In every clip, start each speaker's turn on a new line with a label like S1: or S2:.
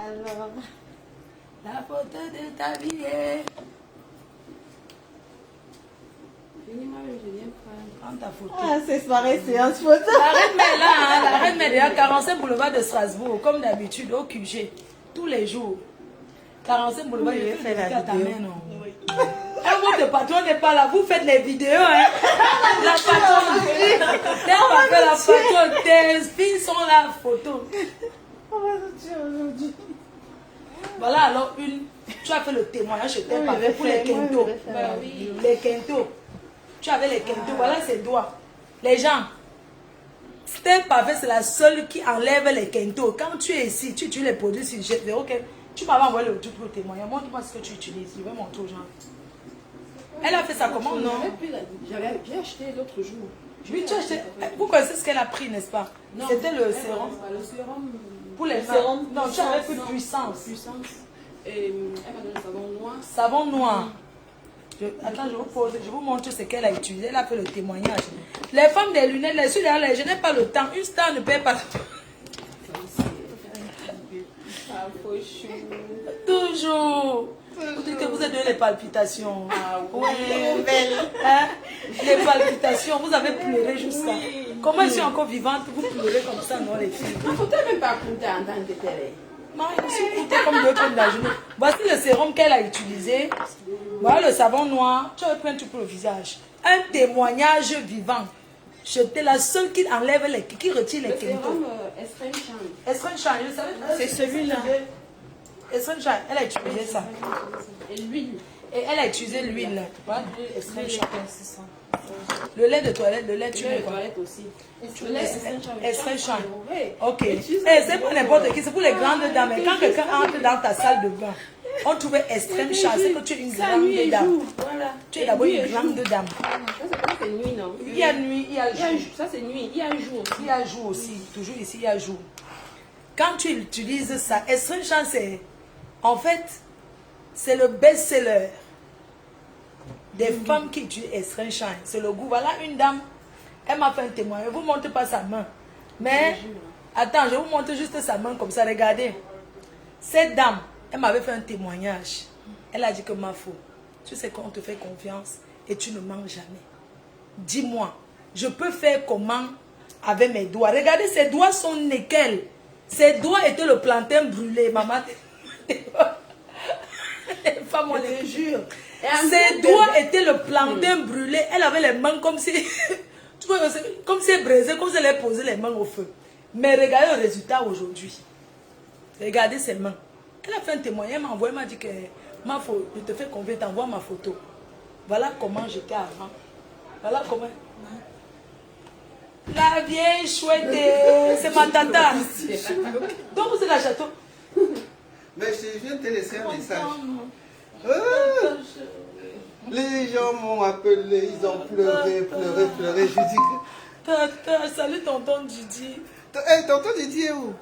S1: Alors,
S2: la photo de ta vie. Prends ta photo.
S1: ah, c'est soirée séance photo.
S2: La reine met là, hein, la reine met là, 45 boulevard de Strasbourg, comme d'habitude, au QG, tous les jours. 45 boulevard,
S1: Oui,
S2: je
S1: je
S2: fais
S1: fais la
S2: à ta
S1: vidéo.
S2: main, non. Un votre patron n'est pas là, vous faites les vidéos, hein. La patronne, la patronne, tes filles sont là, photo.
S1: On va sortir aujourd'hui.
S2: Voilà, alors tu as fait le témoignage, je t'ai
S1: Oui,
S2: pas
S1: je
S2: fait
S1: vais
S2: pour les
S1: faire, moi,
S2: quintos.
S1: je vais faire.
S2: Bah oui, les quintos. Tu avais les quintos, voilà ses doigts. Les gens, c'était pas fait, c'est la seule qui enlève les quintos. Quand tu es ici, tu utilises les produits sur jet, ok. Tu m'avais envoyé le tout pour le témoignage. Montre-moi ce que tu utilises. Je vais montrer aux gens. Elle a fait sa commande, non?
S3: J'ai acheté l'autre jour.
S2: Oui, tu as acheté. Vous connaissez ce qu'elle a pris, n'est-ce pas? C'était le sérum.
S3: Le sérum.
S2: Pour les
S1: sérum
S2: mains. Non, tu avais pris puissance.
S3: Puissance. Et elle m'a donné le savon noir.
S2: Savon noir. Attends, je vous montre ce qu'elle a utilisé. Elle a fait le témoignage. Les femmes des lunettes, les sous derrière, je n'ai pas le temps. Une star ne paie pas.
S3: Ah, faut chou.
S2: Toujours. Vous dites que vous êtes donné les palpitations.
S3: Ah
S2: Oui.
S1: Belle.
S2: Hein? Les palpitations, vous avez pleuré jusqu'à. Comment je suis encore vivante? Vous pleurez comme ça, non, les filles?
S3: Il faut même pas compter en tant que tel.
S2: Non, je suis coûtée comme 2 tonnes la journée. Voici le sérum qu'elle a utilisé. Voilà le savon noir. Tu as pris un truc pour le visage. Un témoignage vivant. J'étais la seule qui enlève qui retire les
S3: Le
S2: quintos.
S3: sérum Estrin Shine.
S2: Estrin Shine, je savais.
S1: C'est celui-là.
S2: Estrin Shine, elle a utilisé ça.
S3: Et l'huile.
S2: Et elle a utilisé l'huile. Voilà, l'huile Estrin Shine. Le lait de toilette, le lait, tu
S3: Le
S2: mets quoi?
S3: toilette aussi.
S2: Le lait Estrin Shine.
S3: Oui.
S2: Ok. C'est pas n'importe qui, c'est pour les grandes dames. Et quand quelqu'un entre dans ta salle de bain, on trouvait extrême chance, c'est que tu es une grande dame.
S3: Voilà.
S2: Tu es d'abord une grande dame.
S3: Ça, c'est nuit, non?
S2: Il y a nuit, il y a jour.
S3: Ça, c'est nuit. Il y a jour.
S2: Il y a jour aussi. Toujours ici, il y a jour. Quand tu utilises ça, extrême chance, c'est... En fait, c'est le best-seller des femmes qui utilisent extrême chance. C'est le goût. Voilà une dame, elle m'a fait un témoignage. Je ne vous montre pas sa main. Mais, attends, je vous montre juste sa main comme ça. Regardez. Cette dame, elle m'avait fait un témoignage. Elle a dit que ma faute. Tu sais qu'on te fait confiance et tu ne manges jamais. Dis-moi, je peux faire comment avec mes doigts? Regardez, ses doigts sont nickel. Ses doigts étaient le plantain brûlé. Maman, femme, on les jure. Ses doigts étaient le plantain brûlé. Elle avait les mains comme si... tu vois, comme si elle brisait, comme si elle avait posé les mains au feu. Mais regardez le résultat aujourd'hui. Regardez ses mains. Elle a fait un témoignage, elle m'a envoyé, elle m'a dit que ma faute, je te fais confiance, t'envoies ma photo. Voilà comment j'étais avant. Voilà comment. La vieille chouette, c'est ma tata. Donc vous êtes la château.
S4: Mais je viens de te laisser un message. Les gens m'ont appelé, ils ont pleuré. Je dis
S2: Tata, salut tonton Didi.
S4: hey, tonton Didi est où?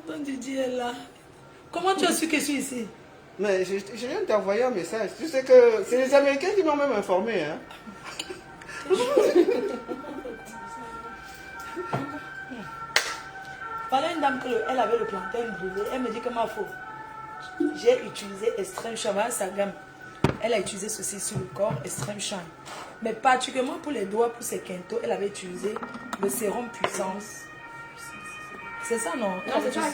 S2: Tonton Didi est là. Comment tu as su que je suis ici?
S4: Mais je viens de t'envoyer un message. Tu sais que c'est les Américains qui m'ont même informé. Hein?
S2: Voilà une dame, elle avait le plantain brûlé. Elle me dit que ma faute. J'ai utilisé Extreme Shine, voilà sa gamme. Elle a utilisé ceci sur le corps, Extreme Shine. Mais particulièrement pour les doigts, pour ses quintos, elle avait utilisé le sérum puissance. C'est ça, non?
S3: Non, c'est ça. Ça,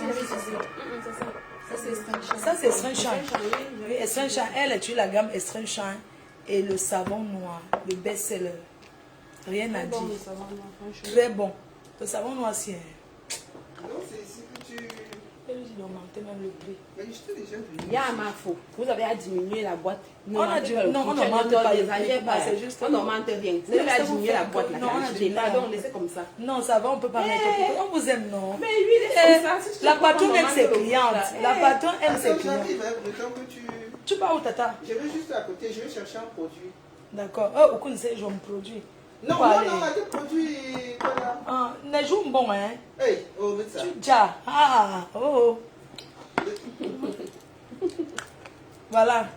S3: c'est Estrin Shine.
S2: Ça, c'est Extreme Shine. Oui, Extreme Shine. Elle a utilisé la gamme Extreme Shine et le savon noir, le best-seller. Rien à dire. Très bon. Le savon noir, c'est...
S4: Non, c'est ici que tu...
S2: Elle dit d'augmenter même le prix.
S4: Mais je t'ai déjà vu.
S3: Il y a un mafo. Vous avez à diminuer la boîte.
S2: On a dit, non, on n'augmente pas le prix.
S3: C'est juste. On n'augmente rien. Vous avez à diminuer la boîte.
S2: Non, on a dit non.
S3: Pardon, laissez comme ça.
S2: Non, ça va, on ne peut pas mettre. On vous aime, non?
S3: Mais lui, il est comme ça.
S2: La patronne aime ses clientes. La patronne aime ses
S4: Attends,
S2: clientes.
S4: j'arrive, hein, le temps que tu...
S2: Tu pars où, tata?
S4: Je vais juste à côté, je vais chercher un produit.
S2: D'accord. Oh, aucun sait, je me produis.
S4: Non, tes produits, voilà.
S2: Ah, ne joue bon, hein?
S4: Hey, oh, mais ça.
S2: Tu déjà. Ah, oh. Voilà.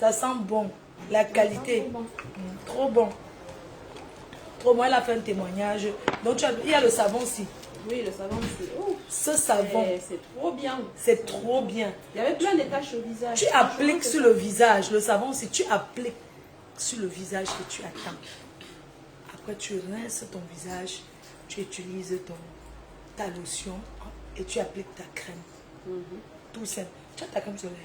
S2: Ça sent bon. La qualité. Trop bon. Trop bon. Elle a fait un témoignage. Donc, il y a le savon aussi.
S3: Oui, le savon, c'est... Oh.
S2: ce savon,
S3: C'est trop bien.
S2: c'est trop bien.
S3: Il y avait plein de taches au visage.
S2: Tu appliques sur le visage, le savon, si tu appliques sur le visage que tu attends. Après, tu rinces ton visage, tu utilises ta lotion et tu appliques ta crème. Tout simple. Tu as ta crème solaire.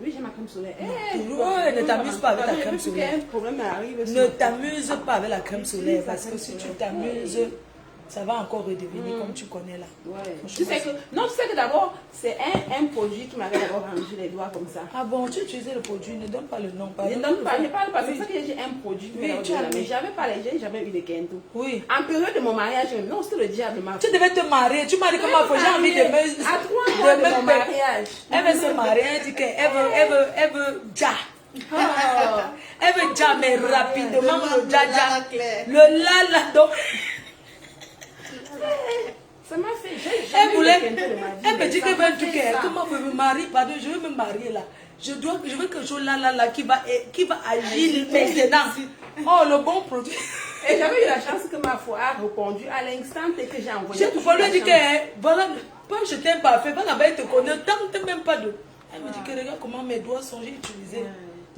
S3: Oui, j'ai ma crème solaire.
S2: Ouais, ne t'amuse pas avec la crème solaire.
S3: Un problème arrive.
S2: Ne t'amuse pas avec la crème solaire parce que si tu t'amuses, ça va encore redevenir comme tu connais là.
S3: Ouais. Tu sais que d'abord, c'est un produit qui m'avait d'abord rendu les doigts comme ça.
S2: Ah bon, tu utilisais le produit, ne donne pas le nom.
S3: Je ne donne pas, je parle pas. C'est ça que j'ai un produit.
S2: Oui, tu as
S3: mais j'avais pas j'ai jamais eu de Kento.
S2: Oui.
S3: En période de mon mariage, non, c'était le diable.
S2: Tu devais te marier. Tu m'as dit comment faut, j'ai envie de me.
S3: À 3 mois de mon mariage.
S2: Elle veut se marier, elle dit qu'elle veut ja. Elle veut ja, mais rapidement, le ja ja. Le la la donc.
S3: Ça m'a fait.
S2: Elle voulait. Elle me dit qu'elle veut un truc. Comment je me marie? Pardon, je veux me marier là. Je veux que je là qui va agir maintenant. Oh, le bon produit.
S3: Et j'avais eu la chance que ma foi a répondu à l'instant et que j'ai envoyé.
S2: J'ai pouvoir lui dire que voilà, pas jeter un parfait, va là-bas, elle te connaît, tente même pas de. Elle me dit que regarde comment mes doigts sont, j'ai utilisé.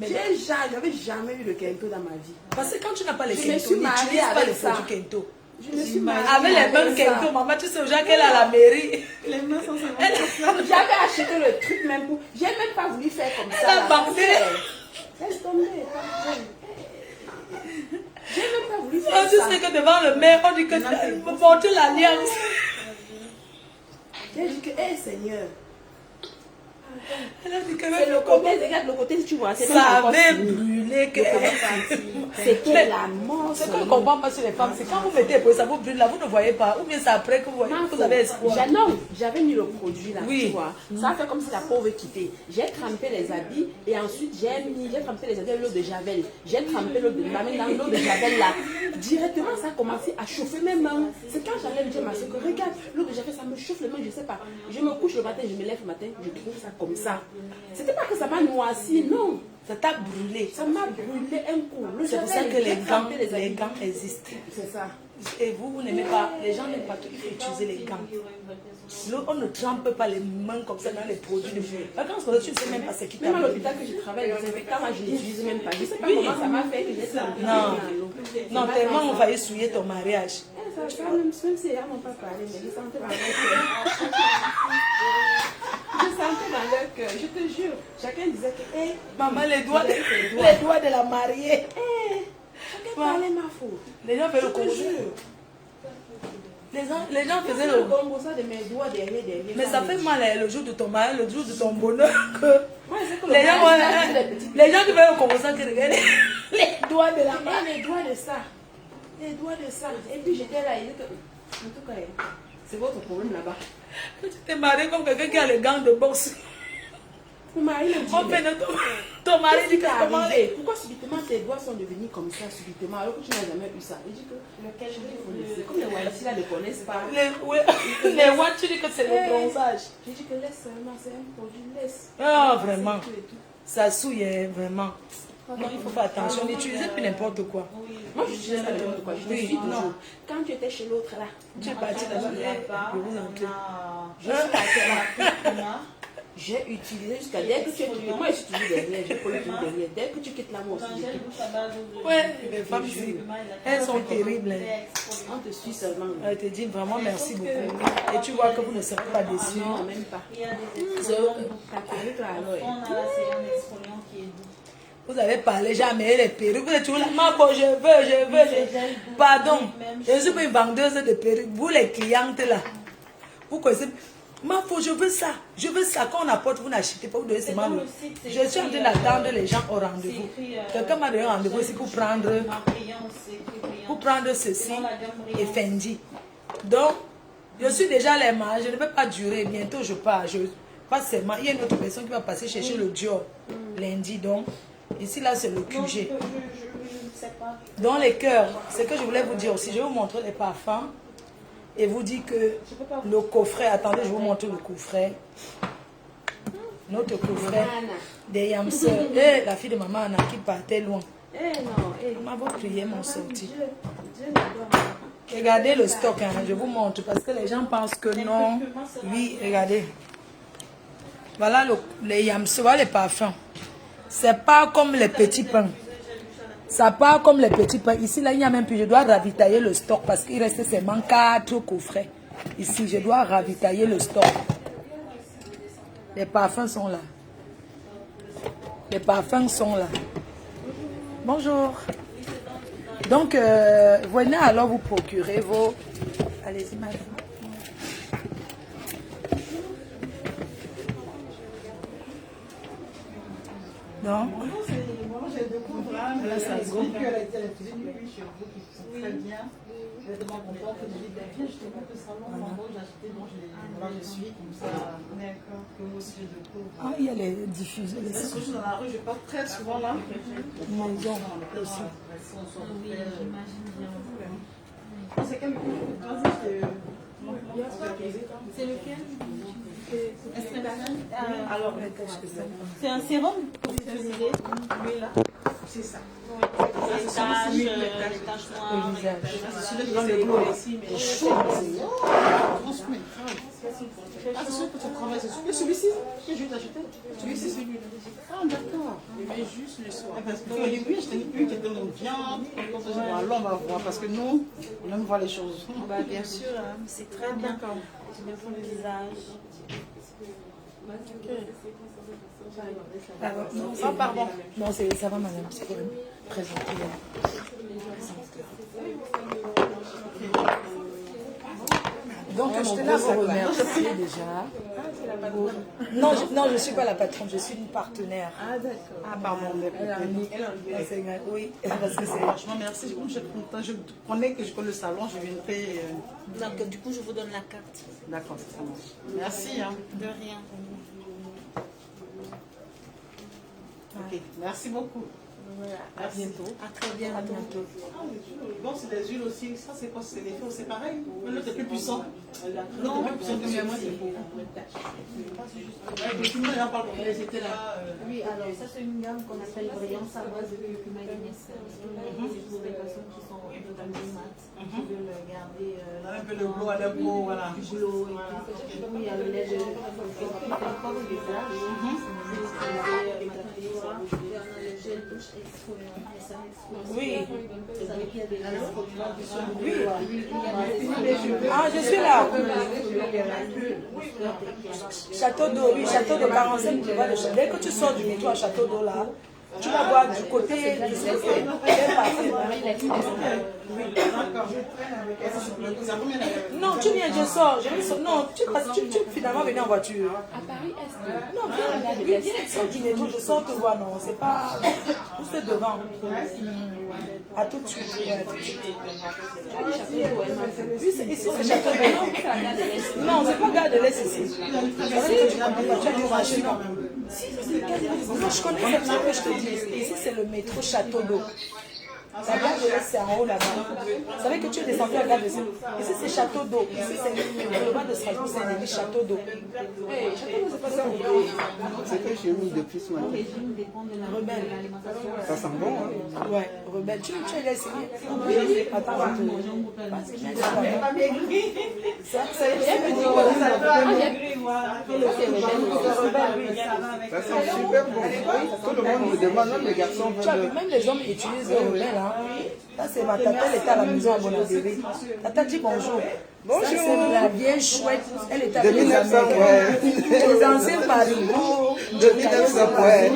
S3: J'avais jamais eu le Kento dans ma vie.
S2: Parce que quand tu n'as pas les
S3: Je me
S2: Kento,
S3: suis
S2: n'utilise
S3: mariée
S2: pas les
S3: avec ça.
S2: produits Kento.
S3: Je me suis mariée
S2: Avec les mêmes Kento, maman, tu sais déjà qu'elle est à la mairie.
S1: Les mains sont
S3: J'avais acheté le truc même pour. J'ai même pas voulu faire comme ça.
S2: Elle a bandé.
S3: Laisse tomber. J'ai même pas voulu faire
S2: Oh, tu
S3: ça.
S2: sais que devant le maire, on dit que porter l'alliance.
S3: J'ai dit que, hé Seigneur,
S2: Elle a dit que
S3: c'est le côté, regarde le côté, si tu vois, c'est
S2: ça
S3: pas encore
S2: avait
S3: fini.
S2: brûlé. Que...
S3: C'était la mort.
S2: Ce qu'on ne comprend pas sur les femmes, c'est quand vous mettez les produits, ça vous brûle là, vous ne voyez pas. Ou bien c'est après que vous avez espoir.
S3: Non, j'avais mis le produit là,
S2: Oui.
S3: tu vois. Ça a fait comme si la peau veut quitter. J'ai trempé les habits et ensuite j'ai trempé les habits avec l'eau de Javel. J'ai trempé l'eau de ma main dans l'eau de Javel là. Directement, ça a commencé à chauffer mes mains. C'est quand j'allais dire à ma soeur que regarde, l'eau de Javel, ça me chauffe les mains, je sais pas. Je me couche le matin, je me lève le matin, je trouve ça comme ça. C'était pas que ça m'a noirci, non.
S2: Ça t'a brûlé.
S3: Ça m'a brûlé un coup.
S2: C'est pour ça que les gants existent.
S3: C'est ça.
S2: Et vous n'aimez pas, les gens n'aiment pas qu'il faut utiliser les gants. On ne trempe pas les mains comme ça dans les produits de vie. Quand tu ne sais même pas ce qui t'a
S3: Même à
S2: brûlé.
S3: l'hôpital que je travaille, les désinfectants, moi je ne l'utilise même pas. Je ne sais pas comment ça m'a fait que j'ai trempé dans l'eau.
S2: Non, tellement on faillit souiller ton mariage.
S3: Même si elles n'ont pas parlé, mais je sentais dans leur cœur. Je sentais dans leur cœur, je te jure. Chacun disait que, hé,
S2: Maman, les doigts de la mariée.
S3: hé, chacun parlait ma faute.
S2: Les gens faisaient le
S3: Je te
S2: combo.
S3: jure.
S2: Les gens faisaient
S3: le
S2: le
S3: combo ça de mes doigts derrière.
S2: Mais ça fait mal le jour de ton mariage, le jour de ton bonheur. Que
S3: Moi, je sais que le
S2: les gens,
S3: mariage, c'est des petits
S2: les gens qui faisaient le combo ça, qui regardaient les doigts de la
S3: Et
S2: mariée.
S3: les doigts de ça. Les doigts de ça. Et puis j'étais là, il dit que, en tout cas, c'est votre problème là-bas.
S2: Tu t'es marié comme quelqu'un qui a les gants de boxe.
S3: Mon mari me dit,
S2: On fait de ton mari dit
S3: qu'est-ce qui
S2: que
S3: t'est
S2: comment
S3: arrivé? Pourquoi subitement tes doigts sont devenus comme ça, subitement, alors que tu n'as jamais eu ça? Il dit que, lequel je connaissais. Comme les Wallis là ne connaissent pas.
S2: les watts, tu dis que c'est le bronzage.
S3: J'ai dit que laisse seulement, c'est un produit, laisse.
S2: Ah, vraiment.
S3: C'est tout et tout.
S2: Ça souille, hein, vraiment. Non, il faut faire attention. N'utilisez plus n'importe quoi.
S3: Moi, je disais ça n'importe quoi. Je te suis
S2: non.
S3: toujours. Quand tu étais chez l'autre là,
S2: Tu es parti là-bas. Je vous en prie.
S3: je suis partie là. J'ai utilisé jusqu'à dès que tu es toujours. Moi, je suis toujours derrière. Je peux le toujours derrière. Dès que tu quittes là, moi aussi, je quitte.
S2: Ouais, les femmes ici, elles sont terribles.
S3: On te suit seulement.
S2: Elle te dit vraiment merci beaucoup. Et tu vois que vous ne serez pas déçus.
S3: Non, même pas. T'as connu toi alors.
S2: Vous avez parlé jamais les perruques. Vous êtes toujours là. Maman, je veux. Pardon. Je ne suis pas une vendeuse de perruques. Vous, les clientes là, vous connaissez. Maman, je veux ça. Je veux ça. Quand on apporte, vous n'achetez pas. Vous donnez seulement. Je suis en train d'attendre les gens au rendez-vous. Quelqu'un m'a donné un rendez-vous ici pour prendre ceci et Fendi. Donc, je suis déjà les mains. Je ne peux pas durer. Bientôt, je pars. Pas seulement. Il y a une autre personne qui va passer chercher le Dior lundi. Donc, ici, là, c'est le QG. Dans les cœurs, c'est que je voulais vous dire aussi. Je vais vous montrer les parfums. Et vous dire que le coffret, attendez, je vais vous montrer le coffret. Notre coffret des Yamseurs. Et la fille de maman Anna qui partait loin.
S3: Eh non,
S2: On m'a prié mon sorti.
S3: Dieu l'adore.
S2: Regardez le stock, hein, je vous montre parce que les gens pensent que non. Oui, regardez. Voilà les yams, voilà les parfums. C'est pas comme les petits pains. Ça part comme les petits pains. Ici, là, il n'y a même plus. Je dois ravitailler le stock parce qu'il reste seulement 4 coffrets. Ici, je dois ravitailler le stock. Les parfums sont là. Les parfums sont là. Bonjour. Donc, venez alors vous procurer vos... Allez-y, madame. Donc,
S1: Moi, j'ai découvert
S2: là, ça se goûte.
S1: que la cuisine chez vous qui sont très bien. Je demande longtemps que je dis, viens, je te montre le salon, j'ai acheté, voilà, je suis comme ça. D'accord. Que moi aussi, je découvre.
S2: Ah, il y a les diffuseurs.
S1: Je suis dans la rue, je passe très souvent là.
S2: Maison aussi.
S1: C'est quel c'est lequel? Alors, c'est un sérum pour utiliser. Lui là. C'est ça. Les taches noires.
S2: Le visage.
S1: C'est celui dans le glow ici, mais chaud. Ah, c'est celui que tu travailles, c'est celui-ci que je vais t'acheter. Celui-ci, celui-là. Ah, d'accord. Je mets juste le soir. Parce que au début, je tenais une qui était dans le viande. Quand je vois, là, on va voir. Parce que nous, on aime voir les choses.
S5: Bah, bien sûr, hein, c'est très bien. Tu me fais le visage.
S2: Alors, non,
S1: Ah, pardon.
S2: Non, ça va, madame. C'est quand même présenté. Donc, je tenais à vous remercier déjà. Non, je ne suis pas la patronne, je suis une partenaire.
S1: Ah, d'accord. Ah, pardon.
S2: Oui, parce que c'est...
S1: Franchement, merci. Comme je connais que je connais le salon, je viendrai.
S5: Donc, du coup, je vous donne la carte.
S1: D'accord, ça marche. Merci. Hein.
S5: De rien.
S1: Ok, merci beaucoup. À bientôt.
S5: À très bientôt.
S2: À bientôt.
S1: Bon, c'est des huiles aussi. Ça, c'est quoi? C'est des feux, c'est pareil. L'autre est plus puissant. Non, plus puissant que moi, c'est beau. Tout le monde en parle pour les étés là.
S5: Oui, alors ça, c'est une gamme qu'on appelle Brillance à base de curcuma et d'agnès. C'est pour les personnes qui sont un peu comme des maths, qui veulent garder
S1: Un peu le glow à la peau, voilà.
S5: du glow et tout. Oui, il y a le lait de corps au visage. Il y a le gel douche exfoliant.
S2: Oui.
S5: Vous savez qu'il y a des
S2: Ah, je suis là. Château d'eau, oui, château de 45, tu vois, dès que tu sors du métro à château d'eau là, tu vas voir du côté du côté. Non, tu viens, je sors. Non, tu finalement venir en voiture.
S3: À Paris, est-ce
S2: Non, viens, sors du métro, je sors te voir, non, c'est pas. C'est devant. À tout de suite. Oui, c'est ici, c'est château d'eau. Non, c'est pas Gare de l'Est ici. C'est vrai que tu connais pas, tu as du rachis, non. Si, non, je connais, c'est ça que je te dis. Ici, c'est le métro Château d'eau. La gare de l'Est, c'est en haut là-bas. Vous savez que tu es descendu à la gare de l'Est. Ici, c'est Château d'eau. Ici, c'est le boulevard de Strasbourg, c'est Château d'eau. Château d'eau, c'est pas ça.
S4: C'est que j'ai mis depuis ce matin.
S2: Rebelle.
S4: Ça sent bon, hein?
S2: Ouais, rebelle. Tu l'as essayé? Oui. Attends,
S4: Ça sent super bon. Tout le monde me demande, même les garçons veulent.
S2: Même les hommes utilisent le rebelle. Hein. Ça, c'est ma tata, elle était à la maison à Bonabéry. Tata dit bonjour.
S4: Bonjour.
S2: Ça, c'est la vieille chouette. Elle était
S4: De
S2: avec les
S4: 1900,
S2: Américains.
S4: ouais.
S2: Les anciens marigots.
S4: De 1900, ouais.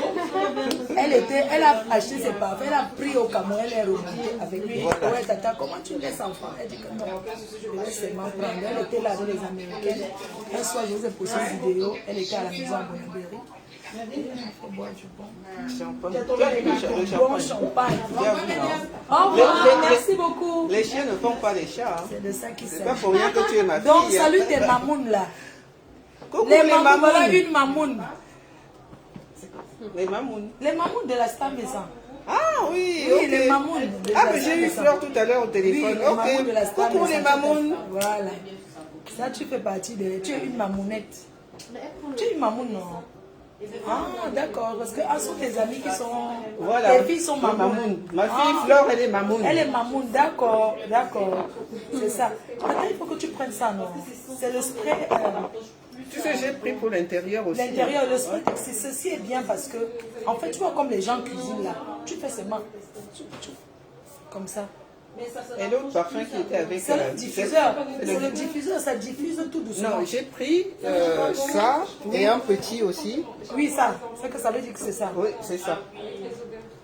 S2: Elle a acheté ses parfums, elle a pris au Cameroun, elle est remontée avec lui. Ouais, tata, comment tu laisses enfant? Elle dit que non, je vais seulement prendre. Elle était là avec les Américains. Un soir, je vous ai posté une vidéo, elle était à la maison à Bonabéry. Il faut boire du bon.
S4: Champagne.
S2: Bon champagne.
S4: Au
S2: revoir, merci beaucoup.
S4: Les chiens ne font pas des chats. Hein.
S2: C'est de ça qu'il
S4: C'est
S2: s'agit.
S4: pas pour rien que tu es ma fille.
S2: Donc, salut tes mamounes là.
S4: Coucou
S2: Les
S4: les
S2: mamounes, voilà
S4: mamounes.
S2: une mamoune.
S4: Les mamounes.
S2: Les mamounes de la Star Maison.
S4: Ah oui,
S2: Oui,
S4: ok.
S2: les mamounes. de
S4: Ah,
S2: la
S4: mais j'ai
S2: Star
S4: eu
S2: Maison.
S4: Fleur tout à l'heure au
S2: Oui,
S4: téléphone.
S2: les mamounes de la
S4: Ok.
S2: Star
S4: Coucou
S2: Maison.
S4: les mamounes.
S2: Voilà. Ça, tu fais partie de... Tu es une mamounette. Tu es une mamoune, non? Ah, d'accord. Parce que sont tes amis qui sont...
S4: Voilà.
S2: Tes filles sont mamoun.
S4: Ma fille Flore, elle est mamoun.
S2: Elle est mamoun, d'accord, d'accord. C'est ça. Attends, il faut que tu prennes ça, non? C'est le spray...
S4: Tu sais, j'ai pris pour l'intérieur aussi.
S2: L'intérieur, le spray, ceci est bien parce que, en fait, tu vois, comme les gens cuisinent là, tu fais seulement... Comme ça.
S4: Et l'autre parfum qui était avec...
S2: C'est le diffuseur. C'est le diffuseur, ça diffuse tout doucement.
S4: Non, j'ai pris ça et un petit aussi.
S2: Oui, ça. C'est que ça veut dire que c'est ça.
S4: Oui, c'est ça.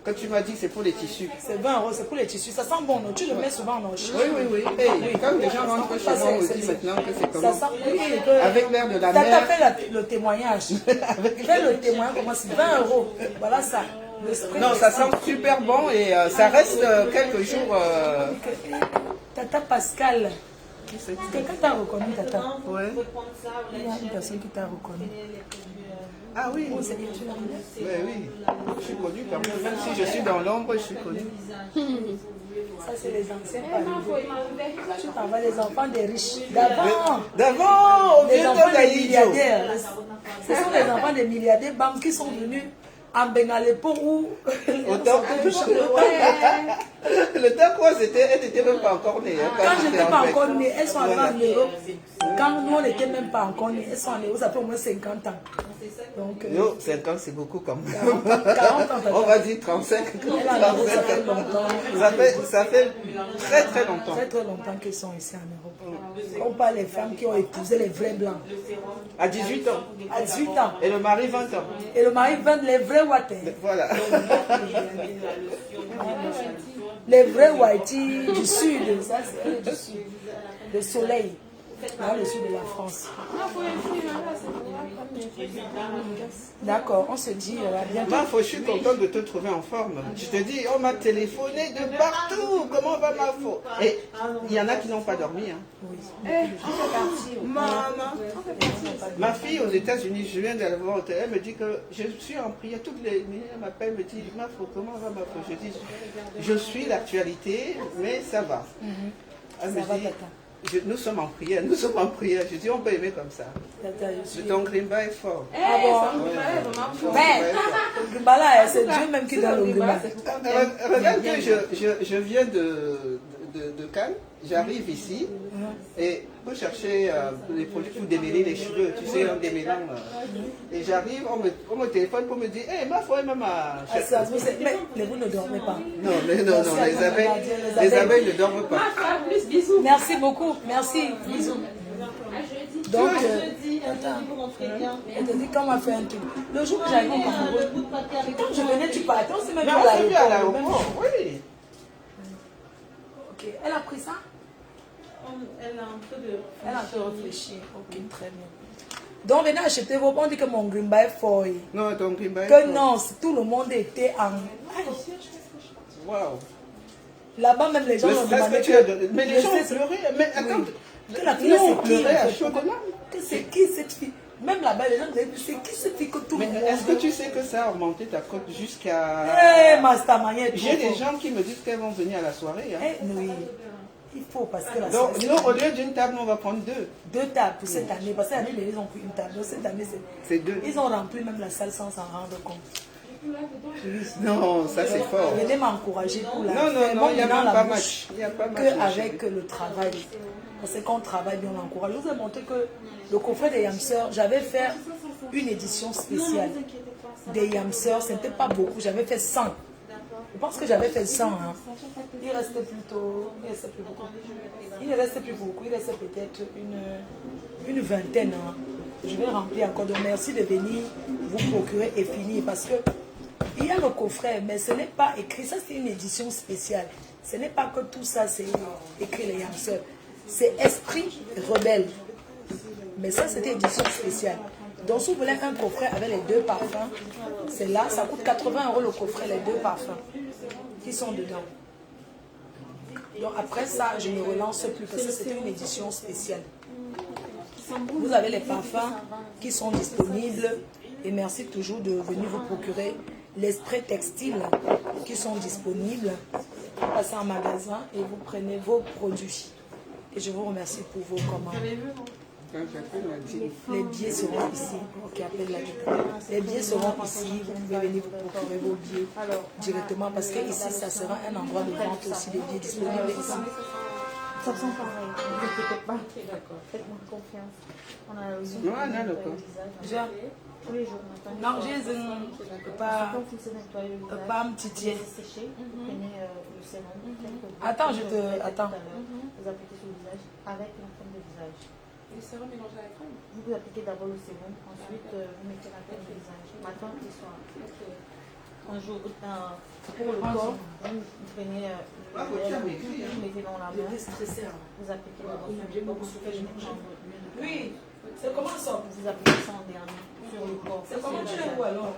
S4: Quand tu m'as dit que c'est pour les tissus.
S2: C'est 20 €, c'est pour les tissus. Ça sent bon, non? Tu le mets souvent en enchère.
S4: Oui, oui, oui. Hey, comme les gens rentrent chez moi, on dit maintenant que c'est comment.
S2: Ça sent, oui,
S4: Avec l'air de la
S2: Tata
S4: mer.
S2: fait le témoignage. Fais le témoignage, comment c'est 20 €. Voilà ça. Le spray
S4: Non, ça sent super bon et ça reste quelques jours.
S2: Tata Pascal. Quelqu'un t'a reconnu, Tata?
S4: Ouais.
S2: Il y a une personne qui t'a reconnu.
S4: Ah oui.
S2: Oh, c'est bien, tu l'as reconnu?
S4: Oui, oui. Je suis connue quand même. Même si je suis dans l'ombre, je suis connue.
S2: Ça, c'est les anciens parisiens. Tu t'en vas, les enfants des riches. D'avant.
S4: D'avant, au
S2: Les
S4: vieux
S2: enfants
S4: temps
S2: des
S4: d'Aïdjo.
S2: milliardaires. Ce sont les enfants des milliardaires bam, qui sont venus en Bengalepo ou
S4: Autant. Le temps quoi, elle n'était même pas encore née. Hein,
S2: quand je
S4: j'étais
S2: n'étais
S4: en
S2: pas
S4: fait.
S2: encore née, elles sont arrivées
S4: Voilà.
S2: en Europe. Quand nous, on n'était même pas encore nés, elles sont en Europe, ça fait au moins 50 ans. Donc,
S4: Yo, 5 ans, c'est beaucoup quand même.
S2: 40 ans,
S4: On va dire 35.
S2: ça fait longtemps.
S4: Ça fait très très longtemps.
S2: Très très longtemps qu'elles sont ici en Europe. On parle des femmes qui ont épousé les vrais blancs
S4: À 18 ans.
S2: à 18 ans.
S4: Et le mari 20 ans.
S2: Et le mari vend les vrais water.
S4: Voilà.
S2: Les vrais Whitey du sud, ça c'est eux du sud. Le soleil, dans le sud de la France. D'accord, on se dit à bientôt.
S4: Mafo, je suis contente de te trouver en forme. Je te dis, on m'a téléphoné de partout. Comment va Mafo? Et il y en a qui n'ont pas dormi. Hein. Maman. Ma fille aux États-Unis, je viens d'aller voir, elle me dit que je suis en prière. Toutes les minutes, elle m'appelle, me dit, Mafo, comment va Mafo? Je dis, je suis l'actualité, mais ça va. Elle me
S2: Ça va,
S4: dit,
S2: Tata.
S4: nous sommes en prière, nous sommes en prière. Je dis, on peut aimer comme ça.
S2: Tata, je suis...
S4: Ton grimba est fort.
S2: Ah bon?
S4: Ton
S2: Mais,
S4: grimba est fort.
S2: le Grimba là, c'est Dieu même qui donne le Grimba.
S4: Regarde que je viens de Cannes, j'arrive ici et pour chercher les produits pour démêler les cheveux, tu sais, en démêlant. Et j'arrive, on me téléphone pour me dire, hé, ma foi, maman.
S2: Mais vous ne dormez pas.
S4: Non, les abeilles ne dorment pas.
S2: Merci beaucoup, merci. Bisous. Donc, elle te dit qu'on m'a fait un truc. Le jour où j'arrive au Cameroun, quand je venais, tu partais, on s'est même
S4: Mais
S2: vu
S4: on s'est vu à
S2: l'aéroport.
S4: l'aéroport, oui.
S2: Ok, elle a pris ça?
S5: Elle a un peu de...
S2: Elle a un peu réfléchi. Ok, très bien. Donc, venez acheter vos... On dit que mon Grimba est fort.
S4: Non, ton grimba est
S2: Que
S4: fort.
S2: non, tout le monde était en...
S4: Waouh.
S2: Là-bas, même les gens
S4: Le
S2: ont
S4: stress
S2: demandé
S4: que tu as donné. Mais les gens
S2: stress-
S4: pleuraient. Mais attends,
S2: Oui. Que la fille,
S4: nous,
S2: c'est
S4: on
S2: qui,
S4: pleurait
S2: en
S4: à
S2: fait?
S4: chaud de larmes.
S2: Que c'est qui cette fille? Même là-bas, les gens disaient, c'est qui cette fille que tout le
S4: Mais
S2: monde...
S4: est-ce que tu sais que ça a augmenté ta cote jusqu'à...
S2: Eh, Mastermania est
S4: J'ai
S2: trop
S4: des
S2: fort.
S4: gens qui me disent qu'elles vont venir à la soirée. Hein.
S2: Eh, oui. Il faut, parce que la
S4: Donc,
S2: soirée,
S4: nous, au lieu d'une table, nous, on va prendre deux.
S2: 2 tables pour cette année. Parce que l'année dernière, ils ont pris une table. Donc, cette année,
S4: C'est deux.
S2: ils ont rempli même la salle sans s'en rendre compte.
S4: Non, ça c'est fort.
S2: Venez m'encourager pour la
S4: Non, non,
S2: faire.
S4: non,
S2: Bon,
S4: il n'y a
S2: dans
S4: même
S2: la
S4: pas
S2: bouche
S4: match. Il n'y a pas match. ma
S2: qu'avec le travail. Parce que quand on travaille bien, on encourage. Je vous ai montré que le coffret des Yamseurs, j'avais fait une édition spéciale des Yamseurs. Ce n'était pas beaucoup, j'avais fait 100. Je pense que j'avais fait 100. Hein. Il restait plutôt... Il restait plus beaucoup. Il ne restait plus beaucoup. Il restait peut-être une vingtaine. Hein. Je vais remplir encore. Donc merci de venir vous procurer et finir. Parce que il y a le coffret, mais ce n'est pas écrit. Ça, c'est une édition spéciale. Ce n'est pas que tout ça, c'est écrit les Yamseurs. C'est Esprit Rebelle. Mais ça, c'était édition spéciale. Donc, si vous voulez un coffret avec les 2 parfums, c'est là. Ça coûte 80 € le coffret, les 2 parfums qui sont dedans. Donc, après ça, je ne relance plus parce que c'était une édition spéciale. Vous avez les parfums qui sont disponibles. Et merci toujours de venir vous procurer les sprays textiles qui sont disponibles. Vous passez en magasin et vous prenez vos produits. Et je vous remercie pour vos commandes.
S4: Quand j'appelle, on dit.
S2: Les billets seront ici. Ok, appelle la Les billets seront ici. Vous pouvez venir vous procurer vos billets directement parce que ici, ça sera un endroit de vente aussi des billets disponibles ici.
S5: Ça sent pareil, ne vous inquiétez pas. Faites-moi confiance. On a le
S2: Déjà,
S5: tous les jours.
S2: non, j'ai pas
S5: Quand il se nettoie le visage,
S2: pas me titiller.
S5: sécher, prenez le sérum.
S2: Attends, je te. Attends.
S5: Vous appliquez sur le visage avec la crème de visage.
S3: Le sérum mélangé à la crème.
S5: Vous appliquez d'abord le sérum, ensuite vous mettez la crème de visage. Matin et soir. Un jour, pour le corps, vous prenez vous mettez dans la main, vous appliquez
S2: Oui, c'est comment ça?
S5: vous appliquez ça en dernier sur le corps.
S2: C'est comment tu es où alors?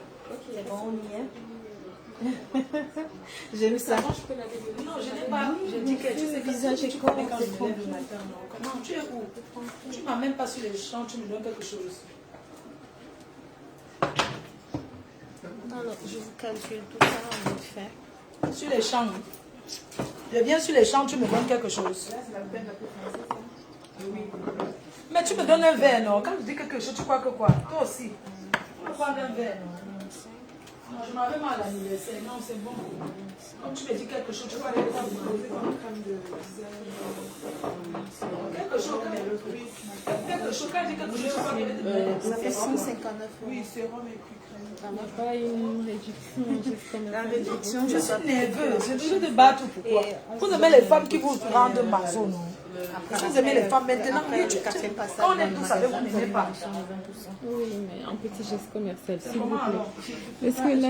S5: C'est bon, on y est. J'aime ça.
S2: Non, je n'ai pas. J'ai dit que tu sais que
S5: visage et
S2: tu
S5: corps,
S2: connais quand
S5: c'est
S2: je me lève le matin. Non. Comment tu es où? Tu ne m'as même pas sur les champs, tu me donnes quelque chose.
S5: Alors, je vous calcule tout ça en vite fait.
S2: Sur les champs. Je viens sur les champs, tu me donnes quelque chose. Mais tu me donnes un verre, non? Quand je dis quelque chose, tu crois que quoi? Toi aussi. Tu me prends un verre, non? Non, je m'avais mal à l'anniversaire. Non, c'est bon. Quand tu me dis quelque chose, tu crois que quelque chose, quelque chose, quand je dis quelque chose, tu crois que
S5: Ça fait 159 €.
S2: oui, c'est rhum et puis crème.
S3: On n'a pas une réduction.
S5: La réduction,
S2: Je suis nerveuse, j'ai besoin de battre pourquoi. Vous aimez les femmes qui vous rendent mazo, non? Vous aimez les femmes maintenant, oui, quand on est tous avec vous, n'aimez pas.
S3: Oui, mais un petit geste commercial, s'il vous plaît. Parce que là,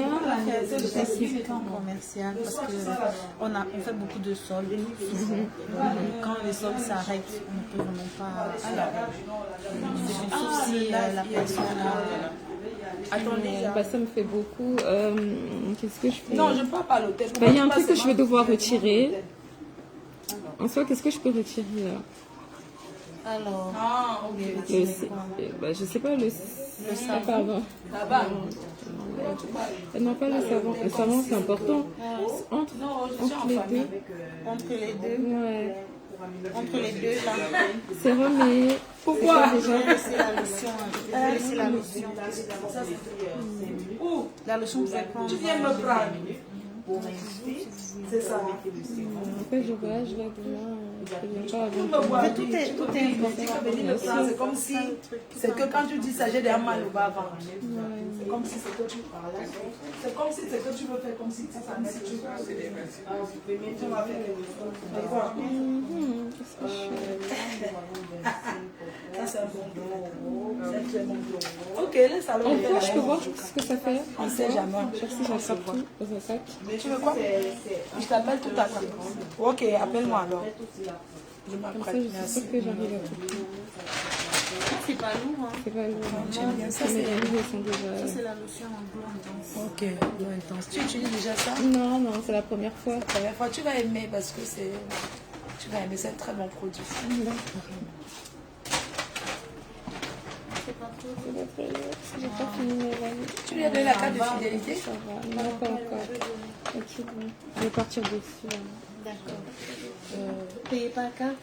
S5: c'est commercial parce qu'on fait beaucoup de soldes. Quand les soldes s'arrêtent, on ne peut vraiment pas. Sauf si la personne
S3: bah, ça me fait beaucoup. Qu'est-ce que je fais?
S2: Non, je ne pars pas à l'hôtel.
S3: Il y a un truc que je vais devoir retirer. En soi, qu'est-ce que je peux retirer là?
S5: Alors,
S2: Ah, ok.
S3: Bah, je sais pas, le savon.
S2: Là-bas.
S3: Non, pas le savon. Le savon, c'est important. Entre les deux.
S5: entre les deux,
S3: Ouais.
S5: entre les deux, là,
S3: Sérum et.
S2: Pourquoi?
S5: je vais laisser la lotion. Je vais laisser la lotion.
S2: Où?
S5: La lotion, vous allez prendre.
S2: Tu viens me prendre. C'est ça.
S3: En fait, je voyage là demain. Je ne viens pas
S2: Tu
S3: avant.
S2: me vois.
S5: Tout est important.
S2: C'est comme si. C'est que quand tu dis ça, j'ai des mal au bas-ventre. C'est comme si c'est que tu. C'est comme si c'est que tu veux faire comme si tu m'as fait quelque chose. D'accord.
S3: Qu'est-ce que je fais?
S2: Ça, c'est un bon dos. C'est un très bon dos. Ok, laisse alors.
S3: En quoi je peux voir ce que ça fait?
S2: On ne sait jamais.
S3: Je sais si j'attrape tout dans un sac.
S2: Tu veux quoi? Je t'appelle tout à l'heure. Ok, appelle-moi alors. Je
S3: Comme ça,
S2: m'apprête.
S3: je suis
S2: Merci.
S3: sûre que j'arrive à tout.
S5: C'est pas lourd, hein.
S3: C'est pas lourd.
S2: J'aime bien ça.
S3: Mes amis, ils sont déjà.
S5: C'est la lotion en bleu intense.
S2: Ok, bleu intense. Tu utilises déjà ça?
S3: Non, non, c'est la première fois.
S2: La première fois, tu vas aimer parce que c'est. Tu vas aimer, c'est un très bon produit.
S5: C'est pas trop.
S3: C'est pas très lourd. J'ai pas fini mes valises.
S2: Tu lui as donné la carte de fidélité?
S3: Ça va. Non, pas encore. Ok, bon. Je vais partir dessus.
S5: D'accord. Payez par carte.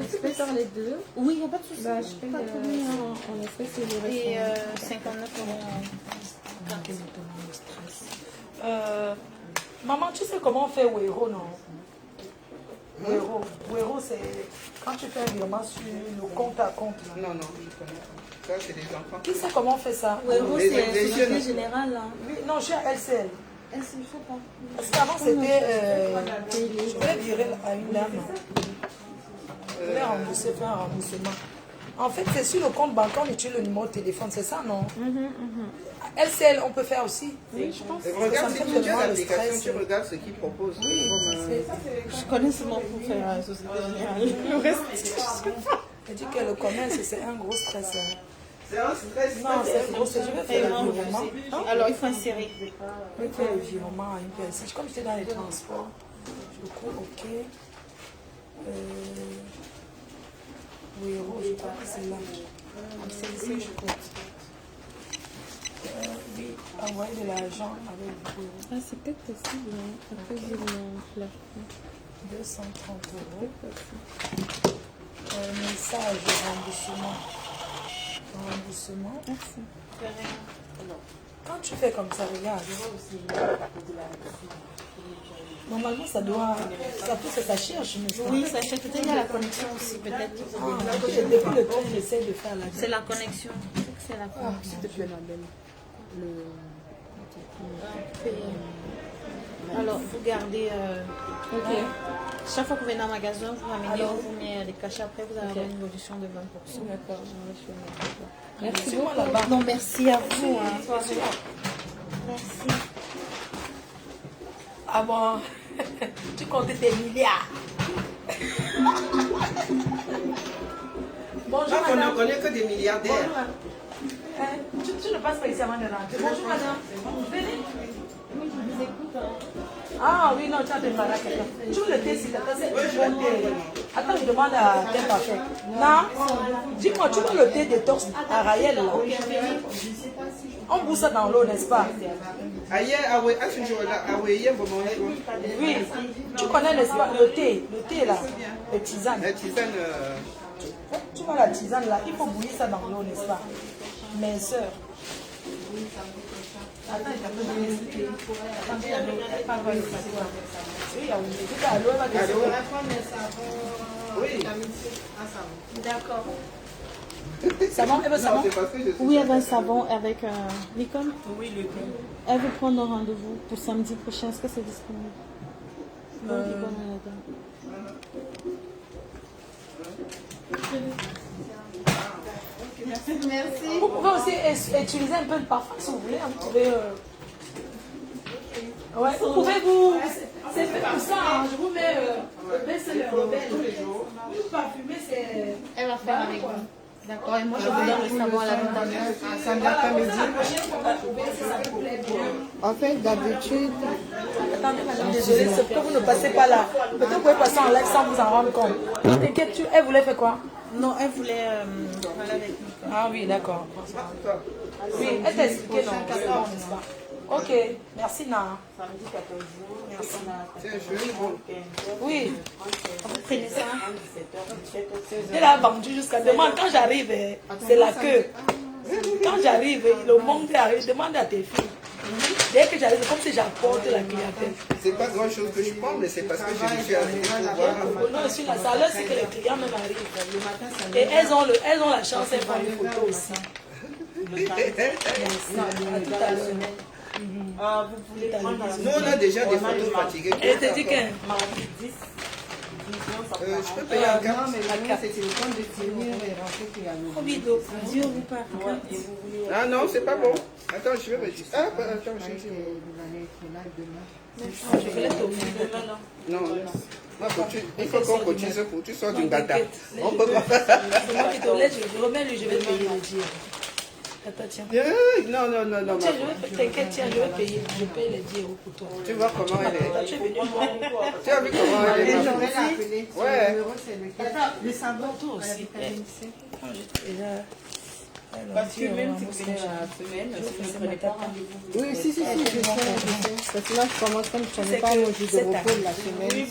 S3: Est-ce que faire les deux?
S5: Oui, il n'y a pas de souci.
S3: Bah, je paye
S5: Pas de problème.
S3: en espèces et le
S5: Et
S3: reste.
S5: 59 €
S2: Maman, tu sais comment on fait Wero, non? Wero. Wero, c'est quand tu fais un virement sur le compte à compte. Là.
S4: Non, non, je connais. Ça, c'est des enfants.
S2: Qui sait comment on fait ça?
S5: Wero,
S4: Les
S5: c'est Société
S4: jeunes.
S5: Générale. Hein.
S2: Oui, non, je suis à LCL.
S5: Est-ce qu'il faut pas?
S2: Parce qu'avant, c'était. Je voulais virer à une dame. Je voulais rembourser, faire un remboursement. En fait, c'est sur le compte bancaire, on utilise le numéro de téléphone, c'est ça, non? LCL, on peut faire aussi.
S3: Oui, je pense.
S4: Regarde,
S2: Ça
S4: si
S2: me
S4: tu
S2: fait
S4: as
S2: vraiment le
S4: l'application,
S2: stress.
S4: tu regardes ce qu'ils proposent.
S2: Oui,
S5: Je connais seulement pour faire la Société Générale. Le reste,
S2: elle dit que le commerce, c'est un gros stress. Hein.
S4: C'est un stress.
S2: Non, c'est un gros stress. Je vais faire le virement.
S5: Alors, il faut insérer.
S2: Je vais faire le virement à une personne. Comme j'étais dans les transports, je cours, ok. Oui, je crois que c'est là. C'est ici, je compte. Oui, envoyer de l'argent avec vous.
S3: Ah, c'est peut-être possible, hein, à cause de mon plafond.
S2: 230 €.
S3: C'est possible.
S2: Message remboursement. Remboursement.
S5: Merci.
S2: Quand tu fais comme ça, regarde. Normalement, ça doit. Ça cherche, mais ça.
S5: Oui, ça cherche. Peut-être il y a la connexion aussi. Peut-être.
S2: Depuis le temps, j'essaie de faire la.
S5: C'est la connexion. C'est la connexion.
S3: S'il te plaît, ma belle.
S5: Alors, vous gardez.
S3: Ok.
S5: Chaque fois que vous venez dans le magasin, vous ramenez, on vous met des cachets. Après, vous avez une réduction de 20%.
S3: D'accord.
S2: Merci beaucoup là-bas.
S5: Non, merci à vous. Hein. Merci.
S2: Ah bon, tu comptes tes milliards. Bonjour
S4: Ah, on ne
S2: madame.
S4: connaît que des milliardaires.
S2: Bonjour, madame. Tu ne passes pas ici avant de rentrer. Bonjour madame. Venez.
S5: Oui, je vous écoute.
S2: Ah oui, non, tu as préparé à quelqu'un. Tu veux le thé s'il te plaît, c'est bon thé. Attends, je demande à thé parfait. Non, dis-moi, tu veux le thé détox à Raël là? On bout ça dans l'eau, n'est-ce pas?
S4: Aïe, à ce jour-là,
S2: Oui, tu connais n'est-ce pas le thé là, le tisane.
S4: la tisane.
S2: Tu vois la tisane là, il faut bouillir ça dans l'eau, n'est-ce pas? Mes soeurs. Attends, il a besoin d'expliquer. Attends, elle parle pas le français. Oui, tout à l'eau, elle va te
S4: Oui.
S5: D'accord.
S2: savon, elle veut
S4: Non,
S2: savon?
S4: c'est parce que je suis.
S5: Oui, elle veut un savon avec l'icône.
S2: Oui, le thé.
S5: Elle veut prendre un rendez-vous pour samedi prochain. Est-ce que c'est disponible? L'icône,
S2: Merci. Vous pouvez aussi utiliser un peu de parfum si vous voulez. Vous pouvez. Ouais, vous pouvez vous. C'est fait pour ça. Hein. Je vous mets le best-seller rebelle. Vous parfumez, c'est.
S5: Elle va faire avec vous. D'accord, et moi je vous donne le savon à la vitamine.
S2: Samedi après-midi. La prochaine fois, ça vous plaît bien.
S3: En fait, d'habitude,
S2: Attendez, madame, désolée, c'est que vous ne passez pas là. Peut-être que vous pouvez passer en live sans vous en rendre compte. T'inquiète, elle voulait faire quoi?
S5: Non, elle voulait parler avec nous.
S2: Ah oui, d'accord. Oui, elle t'a expliqué dans le salon, n'est-ce pas? Ok, merci Nara.
S4: Tiens, je vais bon.
S2: Oui,
S5: Vous prenez ça?
S2: elle a vendu jusqu'à demain. Quand j'arrive, c'est la queue. Quand j'arrive, le monde arrive, demande à tes filles. Dès que j'arrive, c'est comme si j'apporte la clientèle.
S4: C'est pas grand chose que je prends, mais c'est parce que je me suis arrêté pour voir.
S2: Non, sur la salle, c'est que les clients même arrivent. Et elles ont la chance, elles font une photo aussi. À tout à l'heure.
S5: Vous voulez prendre
S4: Nous, on a déjà des photos fatiguées.
S2: Elle te dit que.
S4: Je peux payer en carte.
S5: Dieu vous parle.
S4: Ah non, c'est pas bon. Attends, je vais registrer. Ah, attends,
S2: Je voulais te ouvrir.
S4: Non, il faut qu'on cotise pour que tu sois d'une bata. On peut pas.
S2: C'est moi qui te laisse, je remets lui, je vais te payer le dire. Attends, tiens.
S4: Non, non, non, non.
S2: Tiens, t'inquiète, tiens, je vais payer. Je paye le dire pour toi.
S4: Tu vois comment elle est.
S2: Tu es venu voir.
S4: Tu as vu comment elle est. Ouais.
S2: Le savon, toi aussi. Parce que même si c'est la semaine, si vous ne prenez pas rendez-vous.
S3: oui, si, je sais. Parce que là, je commence comme je ne connais pas mon jour de repos de la semaine.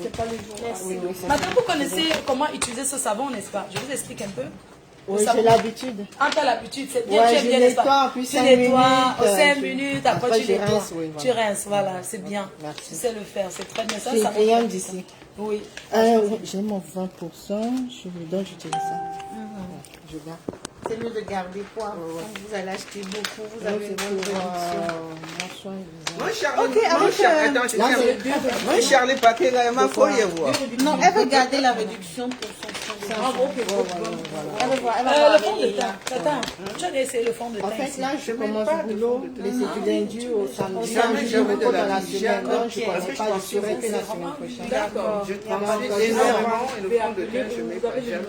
S3: C'est pas le jour. Oui, oui, c'est
S2: Maintenant, vous connaissez comment utiliser ce savon, n'est-ce pas? Je vous explique un peu.
S3: oui, j'ai l'habitude.
S2: En t'as l'habitude, c'est bien,
S3: Ouais,
S2: tu es
S3: je
S2: bien, n'est-ce pas?
S3: nettoie, puis
S2: Tu
S3: 5
S2: nettoies,
S3: minutes,
S2: 5
S3: je-
S2: minutes, après
S3: après,
S2: tu
S3: je
S2: nettoies.
S3: rince, oui, voilà.
S2: Tu rinces, voilà, c'est bien.
S3: Merci.
S2: Tu sais le faire, c'est très bien. Ça,
S3: C'est
S2: ça
S3: payant
S2: monte.
S3: d'ici.
S2: Oui.
S3: Oui, j'ai mon 20%, donc j'utilise ça. Je garde.
S5: C'est mieux de garder quoi? Quand vous allez acheter beaucoup, vous
S3: Donc,
S5: avez
S3: c'est
S5: une bonne
S3: pour
S5: réduction.
S3: mon soin visage.
S4: Moi, Charlie,
S5: Ok, avec,
S4: attends, je
S3: Là, c'est
S4: tiens.
S3: le
S4: Moi, Charlie Paquet, là, ma folie, voir.
S5: Non, elle veut garder la réduction pour son soin de visage. Elle veut voir, elle va voir
S2: Le fond
S5: avec
S2: de
S5: les
S2: teint. Attends, tu as essayé le fond de teint.
S3: En fait,
S2: ici.
S3: là, je commence le boulot, les études indues au samedi.
S4: Jamais
S3: Je
S4: je veux
S3: repos
S4: de la
S3: dans la
S4: hygiène.
S3: semaine, donc je
S5: Ok.
S3: ne connais pas, je serai que la semaine prochaine.
S2: D'accord.
S4: Je travaille énormément et le fond de teint, je mets pas jamais.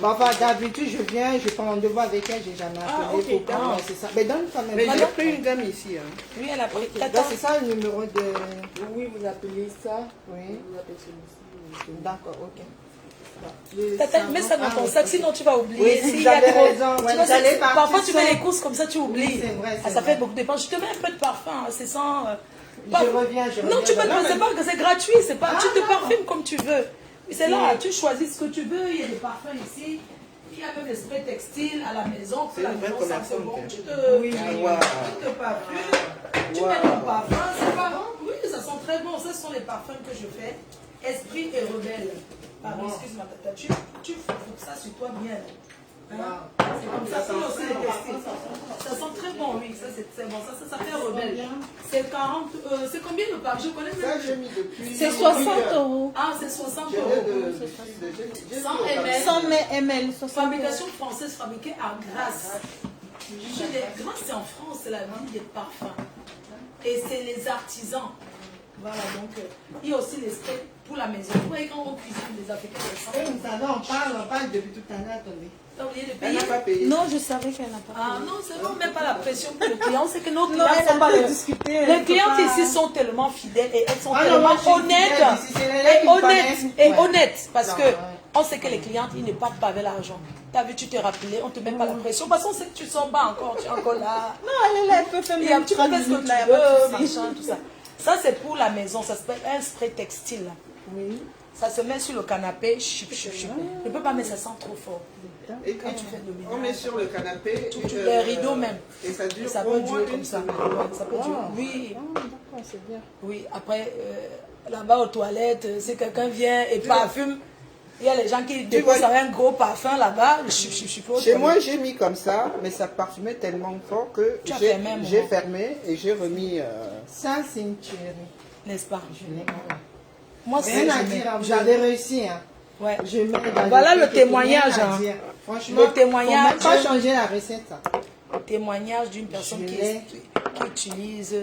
S3: Bon, enfin, d'habitude, je viens, je prends rendez-vous avec elle, j'ai jamais appelé pour prendre, c'est ça. Mais donne quand même.
S4: Mais j'ai pris une gamme ici. Hein.
S2: Oui, elle a pris.
S3: Là,
S2: Attends,
S3: c'est ça le numéro de...
S6: Oui, vous appelez ça.
S3: Oui,
S6: Vous appelez celui-ci.
S3: d'accord, ok.
S2: mets ça dans ton sac, sinon tu vas oublier.
S3: Oui,
S2: S'il
S3: vous
S2: y a
S3: avez
S2: trop-
S3: raison,
S2: tu
S3: ouais,
S2: vois,
S3: j'allais
S2: c'est-
S3: partir
S2: parfois tu fais
S3: sans-
S2: les courses comme ça, tu oublies.
S3: Oui, c'est vrai, c'est
S2: Ça fait
S3: vrai.
S2: beaucoup de dépenses. Je te mets un peu de parfum, hein, c'est sans.
S3: Je reviens,
S2: Non, tu peux
S3: Non,
S2: te c'est pas que c'est gratuit, c'est pas. Tu te parfumes comme tu veux. C'est là, tu choisis ce que tu veux. Il y a des parfums ici. Il y a même des sprays textiles à la maison.
S4: C'est
S2: La
S4: une vraie
S2: maison, ça, c'est
S4: commerçante.
S2: bon. Tu te
S4: Wow.
S2: parfumes. Tu mets ton parfum. C'est pas bon. Oui, ça sent très bon. Ce sont les parfums que je fais. Esprit et rebelle. Pardon, excuse-moi, tata. Tu fous ça sur toi bien. Hein? C'est comme ça, c'est aussi les textiles. Ça sent très bon, oui, ça c'est très bon. Ça fait rebelle. C'est 40, c'est combien le pack? Je connais
S4: Ça,
S2: même.
S4: j'ai mis depuis.
S5: C'est 60 euros.
S2: Ah, c'est 60
S4: J'ai
S2: euros. 100 ml.
S5: 100 ml, 60
S2: Fabrication française fabriquée à Grasse. Grasse, c'est en France, c'est la ville des parfums. Et c'est les artisans. Voilà, donc il y a aussi les sprays pour la maison. Vous voyez, quand on cuisine les Africains,
S1: On parle depuis tout à l'heure, attendez.
S2: t'as oublié de
S4: Elle
S2: payer.
S4: n'a pas payé.
S5: Non, je savais qu'elle n'a pas
S2: Ah
S5: payé.
S2: non, c'est bon, même pas la pression pour le client, c'est que nos clients
S5: Non, elle
S2: sont
S5: a
S2: pas
S5: pas
S2: les...
S5: discuté.
S2: Les clientes ici sont tellement fidèles et elles sont
S1: Ah non,
S2: tellement
S1: moi, je suis
S2: honnêtes.
S1: fidèle ici, c'est les
S2: Et
S1: qui me
S2: honnêtes.
S1: connaissent.
S2: Et
S1: Ouais.
S2: honnêtes. Parce
S1: Non,
S2: que
S1: ouais.
S2: on sait que les clientes, ils ne partent pas avec l'argent. T'as vu, tu t'es rappelé, on te met pas la pression. Parce qu'on sait que tu ne sors pas encore, tu es encore là.
S5: Non, elle est là, elle peut faire
S2: Et un
S5: même
S2: petit peu
S5: 30
S2: fais ce que
S5: minutes
S2: tu
S5: là, il n'y a pas de
S2: veux,
S5: souci.
S2: machin, tout ça. Ça, c'est pour la maison. Ça s'appelle un spray textile.
S5: Oui.
S2: Ça se met sur le canapé. Chip, chip, chip. Ne peux pas, mais ça sent trop fort.
S4: Et
S2: Quand tu fais le ménage.
S4: on met sur le canapé.
S2: Les rideaux même.
S4: Et ça
S2: Et
S4: dure
S2: ça
S4: au
S2: peut
S4: moins
S2: durer
S4: une
S2: comme ça.
S4: semaine.
S2: Ouais, ça peut durer. Oui.
S5: Ah, d'accord, c'est bien.
S2: Oui, après, là-bas aux toilettes, si quelqu'un vient et parfume, il y a les gens qui déposent
S4: vois-
S2: un gros parfum là-bas, je suis
S4: Chez moi, j'ai mis comme ça, mais ça parfumait tellement fort que
S2: Tu as
S4: j'ai
S2: fermé, maman.
S4: j'ai fermé et j'ai remis.
S1: Ça, c'est une tuerie.
S2: n'est-ce pas?
S1: Je n'ai
S2: Moi, c'est
S1: rien à dire. Vous avez réussi. Hein.
S2: Ouais.
S1: Je mets dans
S2: Voilà le
S1: trucs et tout,
S2: témoignage,
S1: rien à
S2: hein.
S1: dire. Franchement,
S2: Le témoignage.
S1: faut même pas changer la recette. Ça.
S2: Témoignage d'une personne
S1: Je
S2: qui
S1: l'ai.
S2: utilise.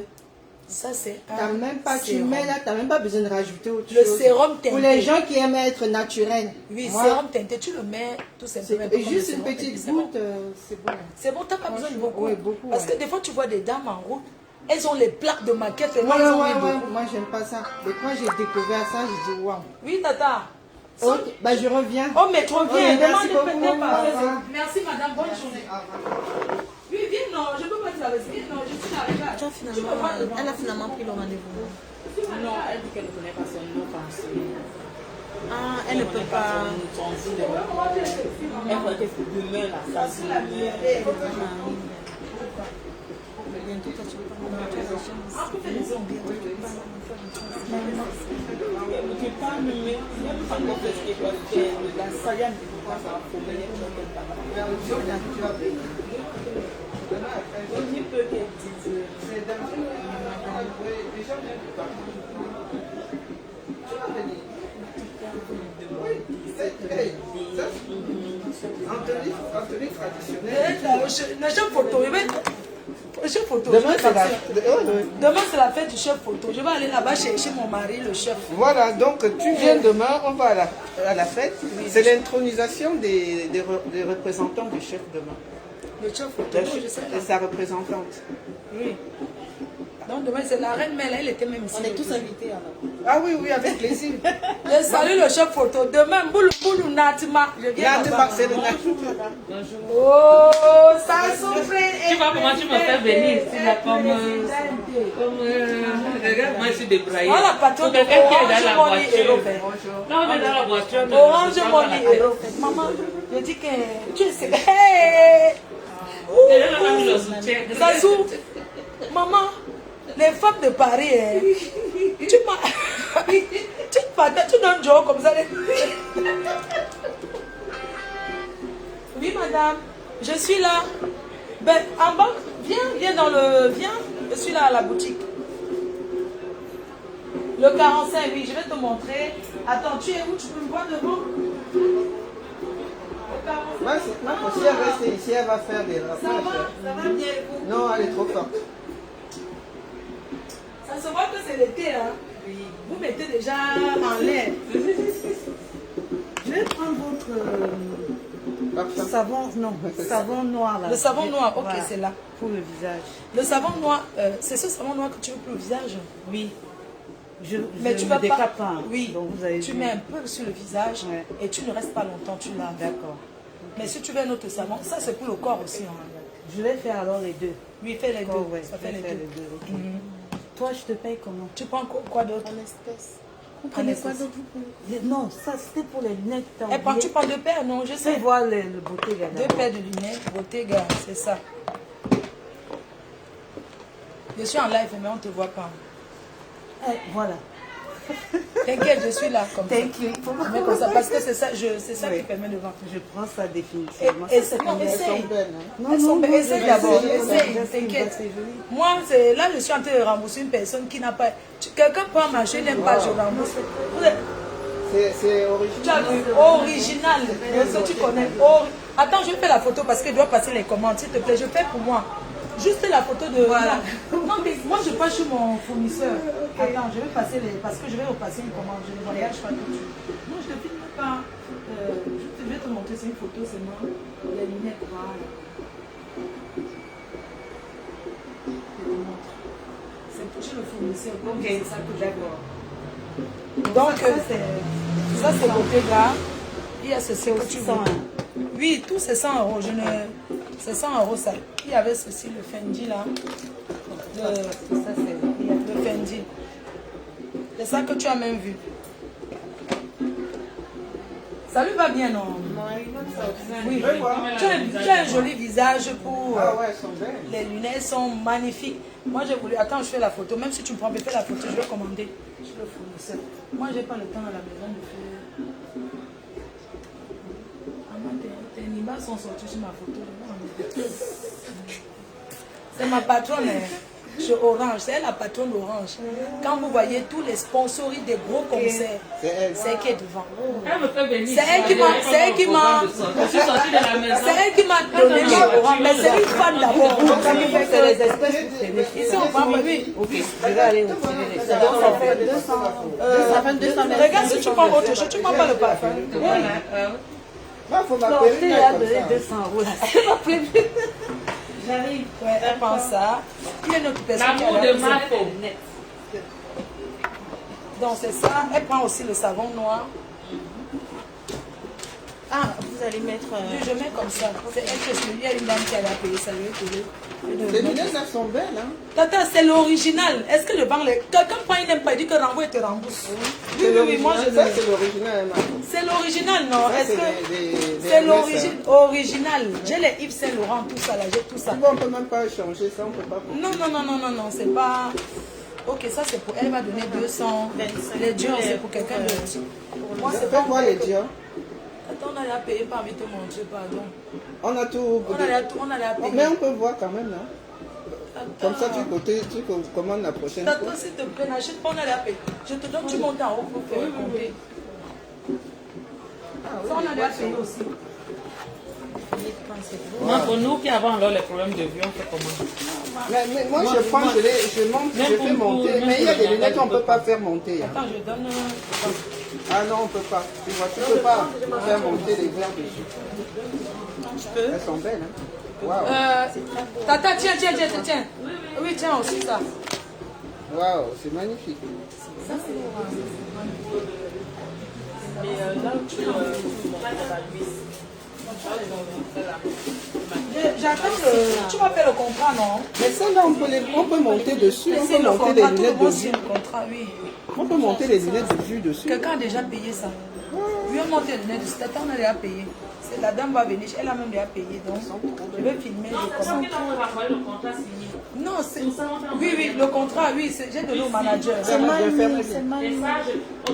S2: Ça, c'est
S1: T'as même pas, tu
S2: sérum.
S1: mets là, t'as même pas besoin de rajouter autre
S2: Le
S1: chose.
S2: sérum
S1: Pour
S2: teinté.
S1: les gens qui aiment être naturels.
S2: Oui,
S1: Moi,
S2: sérum teinté, tu le mets tout simplement.
S1: et
S2: comme le
S1: juste une
S2: sérum teinté,
S1: petite
S2: c'est bon.
S1: goutte, c'est bon.
S2: C'est bon, t'as pas besoin de beaucoup.
S1: Oui, beaucoup,
S2: Parce
S1: ouais.
S2: que des fois, tu vois des dames en route, elles ont les plaques de maquette et
S1: Ouais,
S2: moi,
S1: ouais,
S2: elles ont
S1: ouais,
S2: mis beaucoup.
S1: moi j'aime pas ça. Et quand j'ai découvert ça, j'ai dit waouh.
S2: Oui, tata.
S1: Ok, bah je reviens.
S2: Oh, mais trop bien.
S1: Ok, merci
S2: Demande
S1: beaucoup,
S2: peut-être
S1: maman.
S2: par
S1: Au revoir.
S2: Merci, madame. Bonne journée. Oui, viens, non, je peux pas te la laisser. Viens, non, je suis arrivée.
S5: Tu as finalement, elle a finalement pris le rendez-vous.
S3: Non, elle dit qu'elle ne connaît pas son nom français.
S5: Ah, elle ne peut pas.
S3: Elle va être demain là, ça c'est
S5: Bientôt, toi, tu veux pas me montrer les gens.
S3: tu parles, mais même pas encore fait ce qu'elle doit faire. La saga ne peut pas faire pour mener comme elle parle. Il peut qu'elle dise.
S4: Anthony traditionnel.
S2: Le chef photo, le chef photo.
S4: Demain,
S2: je vais
S4: c'est la.
S2: partir.
S4: Ouais.
S2: Demain, c'est la fête du chef photo. Je vais aller là-bas chercher mon mari, le chef.
S4: Voilà, donc tu viens demain, on va à la fête. C'est l'intronisation des représentants du chef demain.
S2: Le chef photo,
S4: La-
S2: oui, je sais.
S4: Et sa représentante.
S2: Oui. Donc demain, c'est la reine Mère, elle était même ici.
S5: On est tous invités alors.
S4: Ah oui, oui, avec plaisir.
S2: Je salue le chef photo. Demain, Boulou Boulou Natima. Je viens
S4: Là,
S2: là-bas.
S4: c'est le
S2: Oh, ça souffre.
S7: Tu vois comment tu me fais venir ici là comme regarde, moi je suis débraillée.
S2: Voilà, patron
S7: Pour
S2: de
S7: quelqu'un qui est dans la
S2: Orange Money et
S7: voiture.
S2: Robert.
S7: Non, mais dans la voiture. non,
S2: Orange
S7: je prends pas la
S2: Money
S7: tête.
S2: et Robert. Maman, je dis que tu sais. Hey!
S7: Et là, on a mis le soutien.
S2: Zazou, maman, les femmes de Paris, hein, tu m'as. Tu donnes Joe comme ça. Oui, madame, je suis là. Ben, en bas, viens dans le. Viens, je suis là à la boutique. Le 45, oui, je vais te montrer. Attends, tu es où? Tu peux me voir devant? Le 45.
S4: Ouais, c'est non, si elle reste ici, elle va faire des
S2: Ça
S4: rapproches.
S2: va bien, vous?
S4: Non, elle est trop forte.
S2: Ça se voit que c'est l'été, hein? Oui. Vous mettez déjà en l'air.
S1: Je vais prendre votre
S4: Parfum.
S1: savon, non, savon noir là.
S2: Le savon noir, ok,
S1: Voilà,
S2: c'est là.
S1: pour le visage.
S2: Le savon noir, c'est ce savon noir que tu veux pour le visage?
S1: Oui.
S2: Mais
S1: je
S2: tu
S1: me
S2: vas
S1: décape
S2: pas.
S1: pas.
S2: Oui,
S1: Donc vous avez
S2: tu
S1: vu.
S2: mets un peu sur le visage
S1: Ouais.
S2: et tu ne restes pas longtemps, tu laves.
S1: D'accord.
S2: Mais si tu veux un autre savon, ça c'est pour le corps aussi. Hein.
S1: Je vais faire alors les deux.
S2: Oui, fais les deux.
S1: Oh, ouais,
S2: Ça
S1: je
S2: fait
S1: vais
S2: les
S1: faire
S2: deux.
S1: les deux. Ok.
S2: Mhm.
S1: Toi, je te paye comment?
S2: Tu prends quoi d'autre?
S5: En espèce.
S6: Vous prenez quoi d'autre? Non, ça c'était pour les lunettes.
S2: Tu prends 2 paires, non? Je
S6: Je
S2: sais.
S6: vois le Bottega.
S2: 2 paires de lunettes, Bottega, c'est ça. Je suis en live, mais on ne te voit pas.
S6: Voilà.
S2: T'inquiète, je suis là comme ça.
S6: Thank you.
S2: Mais comme ça, parce que c'est ça, c'est ça qui permet de voir.
S6: Je prends ça définitivement.
S2: Et,
S6: Ça, c'est
S2: non,
S6: combien?
S2: essaye.
S6: Non,
S2: Elles sont
S6: non,
S2: belles.
S6: non,
S2: Essaye
S6: je vais
S2: d'abord.
S6: essayer,
S2: Essaye,
S6: c'est
S2: t'inquiète.
S6: joli.
S2: Moi, là, je suis en train de rembourser une personne qui n'a pas. Quelqu'un peut marcher, n'aime pas, je rembourse.
S4: C'est
S2: Tu as
S4: original.
S2: vu, original. Ce que tu connais. Attends, je vais faire la photo parce qu'il doit passer les commandes. S'il te plaît, je fais pour moi. Juste la photo de... Voilà. Non, mais moi, je passe chez mon fournisseur. Attends, je vais passer les... Parce que je vais repasser une commande. Je ne voyage pas tout de suite. Non, je ne te filme pas. Je vais te montrer, c'est une photo seulement. Les lunettes, voilà. Je te montre. C'est pour chez le fournisseur. Ok, c'est ça que j'adore. Donc, ça c'est Bottega. Il y a ceci que tu vois. Oui, tout c'est 100 euros. C'est 100 euros ça. Il y avait ceci, le Fendi là. Le Fendi. C'est ça que tu as même vu. Ça lui va bien, non? Oui. Tu as un joli visage pour...
S4: Ah ouais, elles sont belles.
S2: Les lunettes sont magnifiques. Moi, j'ai voulu... Attends, je fais la photo. Même si tu me prends, fais la photo, je vais commander. Je le fournisseur. Moi, j'ai pas le temps à la maison de faire... Tes nimas sont sortis sur ma photo. C'est ma patronne. Chez Orange, c'est elle la patronne d'Orange. Quand vous voyez tous les sponsoris des gros concerts, c'est elle qui est devant.
S7: Elle me fait venir.
S2: C'est elle qui m'a...
S7: Je suis sortie de la maison.
S2: C'est elle qui m'a donné les Orange. Mais c'est une fan d'abord.
S6: C'est les espèces.
S2: Ici, on prend, oui.
S6: Ok, je vais aller au télé. Donc ça fait 200.
S1: Ça fait 200
S2: Regarde si tu prends autre chose, tu ne prends pas le parfum.
S4: Il faut
S6: Non,
S4: m'appeler
S6: tu
S4: une
S6: as
S4: comme
S6: donné
S4: ça.
S6: 200 euros là. C'est pas prévu.
S2: J'arrive. Ouais, elle pense ça. Il y a une autre personne qui
S7: L'amour
S2: a
S7: de
S2: la
S7: Marco.
S2: Donc c'est ça. Elle prend aussi le savon noir.
S5: Ah, vous allez mettre...
S2: Je mets comme ça. C'est elle que je lui ai une dame qui a payé ça.
S4: Les lunettes, elles sont belles, hein.
S2: Tata, c'est l'original. Est-ce que je vends les... Quelqu'un prend une pas, il dit que renvoie et te rembourse. Oui, moi je
S4: Ça,
S2: le...
S4: c'est l'original, hein.
S2: C'est l'original, non?
S4: Ça,
S2: Est-ce
S4: c'est
S2: que...
S4: des
S2: C'est
S4: Hermès,
S2: l'original. J'ai les Yves Saint Laurent, tout ça là, j'ai tout ça.
S4: Tu vois, on ne peut même pas changer ça, on ne peut pas.
S2: Non, c'est pas... Ok, ça c'est pour... Elle va donner 200. Les Dior, c'est pour quelqu'un d'autre. Moi, c'est
S4: Fais
S2: pas...
S4: voir les Dior.
S2: Attends, on allait à payer par vite te montrer, pardon.
S4: On a tout.
S2: On allait à payer.
S4: Mais on peut voir quand même, non?
S2: Attends.
S4: Comme ça, tu commandes la prochaine fois.
S2: Attends, s'il te plaît, n'achète pas, on allait à payer. Je te donne, tu montes en haut pour faire compter. Ça, on allait à payer aussi.
S7: Moi, pour nous qui avons alors les problèmes de vue, on fait comment?
S4: Mais moi, je prends, je monte, je fais monter. Mais il y a des lunettes qu'on ne peut pas faire monter. Hein.
S2: Attends, je donne...
S4: Ah non, on ne peut pas. Tu vois, tu ne peux pas faire monter les verres dessus. Elles sont belles, hein. Waouh.
S2: Tata, tiens. Oui, tiens aussi ça.
S4: Waouh, c'est magnifique.
S2: Ça, c'est J'attends le... Tu vas faire le contrat, non?
S4: Mais ça, là, on peut monter dessus. On
S2: C'est
S4: peut
S2: le
S4: monter
S2: contrat,
S4: les
S2: tout le
S4: lunettes de
S2: monde
S4: vue.
S2: signe le contrat, oui.
S4: On peut monter les lunettes de vue dessus.
S2: Quelqu'un a déjà payé ça. Oui, on monte les lunettes de Tata, on a déjà payé. La dame va venir, elle a même déjà payé, donc je vais filmer le contrat.
S7: On va voir le contrat signé.
S2: Non, c'est... Oui, le contrat, oui, j'ai donné au manager.
S7: Et ça,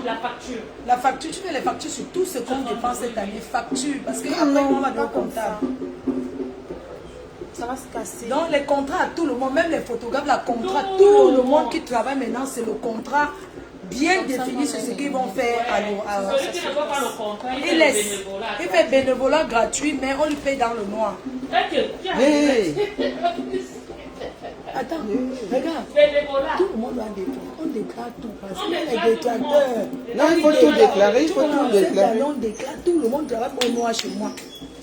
S7: la facture.
S2: La facture, tu fais les factures sur tout ce qu'on dépense cette année. Facture, parce qu'après, on va donner au comptable.
S5: Ça va se casser.
S2: Donc, les contrats à tout le monde, même les photographes, la contrat, tout le monde qui travaille maintenant, c'est le contrat bien défini sur ce qu'ils vont faire à
S7: Celui qui ne veut pas le contrat, il
S2: il,
S7: fait le bénévolat.
S2: il fait bénévolat gratuit, mais on lui paye dans le noir.
S4: Hey.
S2: Attends, regarde.
S7: Bénévolat.
S2: Tout le monde doit déclarer. On déclare tout. Parce qu'il y a les déclateurs.
S4: Non, il faut tout déclarer. Il faut tout déclarer.
S2: On déclare. Tout le monde travaille au noir chez moi.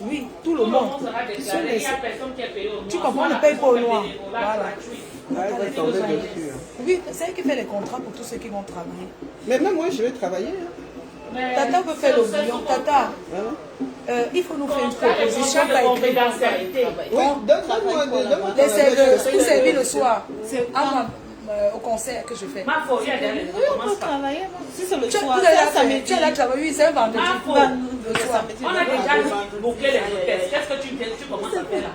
S2: Oui, tout le monde.
S7: sera déclaré. Il n'y a personne qui est payé au noir.
S2: Tu comprends, on ne paye pas au noir.
S7: Bénévolat
S2: Voilà.
S7: gratuit.
S4: Ah, elle va tomber dessus. Hein.
S2: Oui, c'est elle qui fait les contrats pour tous ceux qui vont travailler.
S4: Mais même moi, je vais travailler. Hein.
S7: Mais
S2: Tata peut faire le bouillon. Tata, il faut nous faire une proposition par écrit.
S7: confidentialité.
S4: Oui, donne-moi
S2: Les serveurs, vous servez le soir. Ah, au concert que je fais.
S7: Ma foi, il y a des
S5: Oui, on peut travailler. Si c'est le
S2: Tu
S5: soir,
S2: as
S5: c'est samedi.
S2: tu as travaillé, oui, c'est un vendredi.
S7: Ma foi, on a déjà bouclé les hôtesses. Qu'est-ce que tu commences à faire là?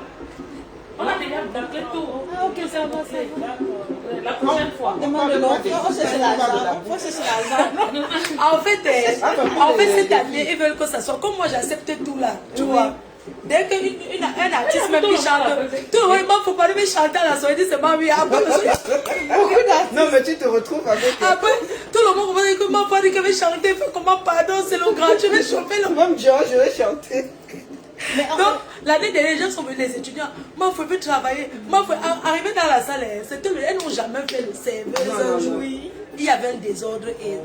S7: On a déjà bouclé tout.
S5: Ah, ok, ça va, c'est bon.
S7: La prochaine fois.
S5: Demande le nom. On cherche l'argent. On cherche l'argent.
S2: En fait, cette année, ils veulent que ça soit comme moi, j'accepte tout là. Tu vois. Dès qu'un artiste même qui chante, tout le monde, il ne faut pas lui chanter à la soirée, c'est pas lui. Après,
S4: Non, mais tu te retrouves avec.
S2: après, tout le monde va dire que ma femme dit qu'elle veut chanter, fait comment, pardon, c'est le grand, je vais chauffer le.
S4: Même Georges, je vais chanter.
S2: Donc, l'année dernière, les gens sont venus, les étudiants. Moi, il faut travailler. Moi, il faut arriver dans la salle. C'était elles n'ont jamais fait le serveuse. Oui. Il y avait un désordre et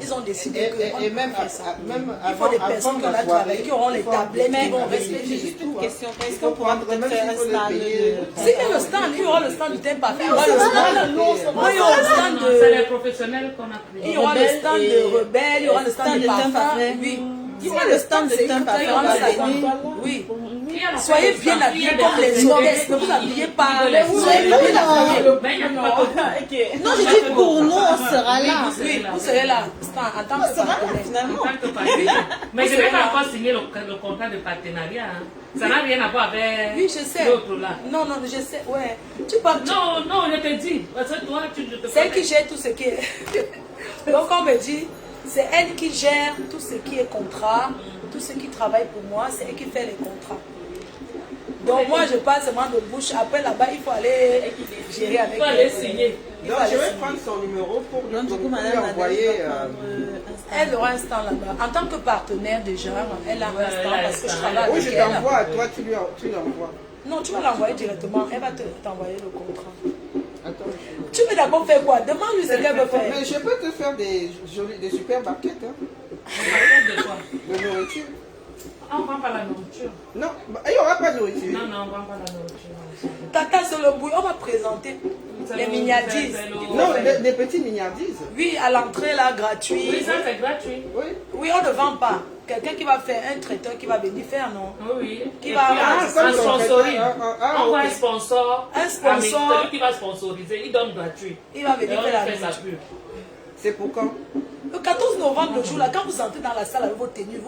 S2: ils ont décidé que.
S4: Et même, même
S2: il faut des personnes qui ont travaillé, qui auront les tablettes, qui vont respecter.
S5: Juste une question. Est-ce qu'on pourra peut-être faire un stand de...
S2: S'il y a le stand, il y aura le stand du thème parfait. Il y aura le stand
S7: C'est les
S2: de.
S7: professionnels qu'on a pris.
S2: Il y aura le stand de rebelle, il y aura le stand de parfum. Oui. Il y aura le stand de thème parfait. Oui. Soyez bien habillés comme les hôtesses. Ne vous habillez pas. Soyez bien habillés.
S5: Non, je dis pour nous, on sera là.
S2: Oui, vous serez là. En tant que partenaire.
S5: Finalement.
S7: Mais je ne vais pas encore signer le contrat de partenariat. Hein. Ça n'a rien à voir avec
S2: Oui, je sais.
S7: l'autre là.
S2: Non, non, je sais. Ouais. Tu parles.
S7: Non, non, je te dis. Parce que toi, tu te
S2: C'est elle qui gère tout ce qui est. Donc, on me dit, c'est elle qui gère tout ce qui est contrat, tout ce qui travaille pour moi, c'est elle qui fait les contrats. Donc, moi, je passe seulement de bouche. Après, là-bas, il faut aller gérer avec
S7: il faut aller signer.
S4: Donc, je vais prendre son numéro pour lui envoyer.
S2: Elle aura un stand là-bas. En tant que partenaire déjà, elle a un stand parce que je travaille
S4: Oui,
S2: avec
S4: je
S2: elle.
S4: t'envoie à toi, tu l'envoies.
S2: Non, tu vas l'envoyer directement. Elle va t'envoyer le contrat.
S4: Attends.
S2: Tu veux d'abord faire quoi? Demande-lui ce qu'elle veut faire.
S4: Mais je peux te faire des super barquettes. Hein.
S7: De quoi?
S4: De nourriture.
S7: On ne vend pas la nourriture.
S4: Non, il n'y aura pas de nourriture.
S7: Non, non, on ne vend pas la nourriture.
S2: Tata, sur le bouillon, on va présenter les mignardises.
S4: Non, des petits mignardises.
S2: Oui, à l'entrée là, gratuit.
S7: Oui, ça c'est gratuit.
S4: Oui.
S2: Oui, on ne vend pas. Quelqu'un qui va faire, un traiteur qui va venir faire, non?
S7: Oui.
S2: Qui
S7: Et
S2: va
S7: puis,
S2: avoir
S7: un sponsoring. On voit
S4: ok.
S7: un sponsor.
S2: Un sponsor.
S7: Celui qui va sponsoriser, il donne gratuit.
S2: Il va
S7: Et
S2: venir
S7: on
S2: faire la
S7: fait sa
S2: nourriture.
S7: pub.
S4: C'est pour quand?
S2: Le 14 novembre, le jour là, quand vous entrez dans la salle avec vos tenues,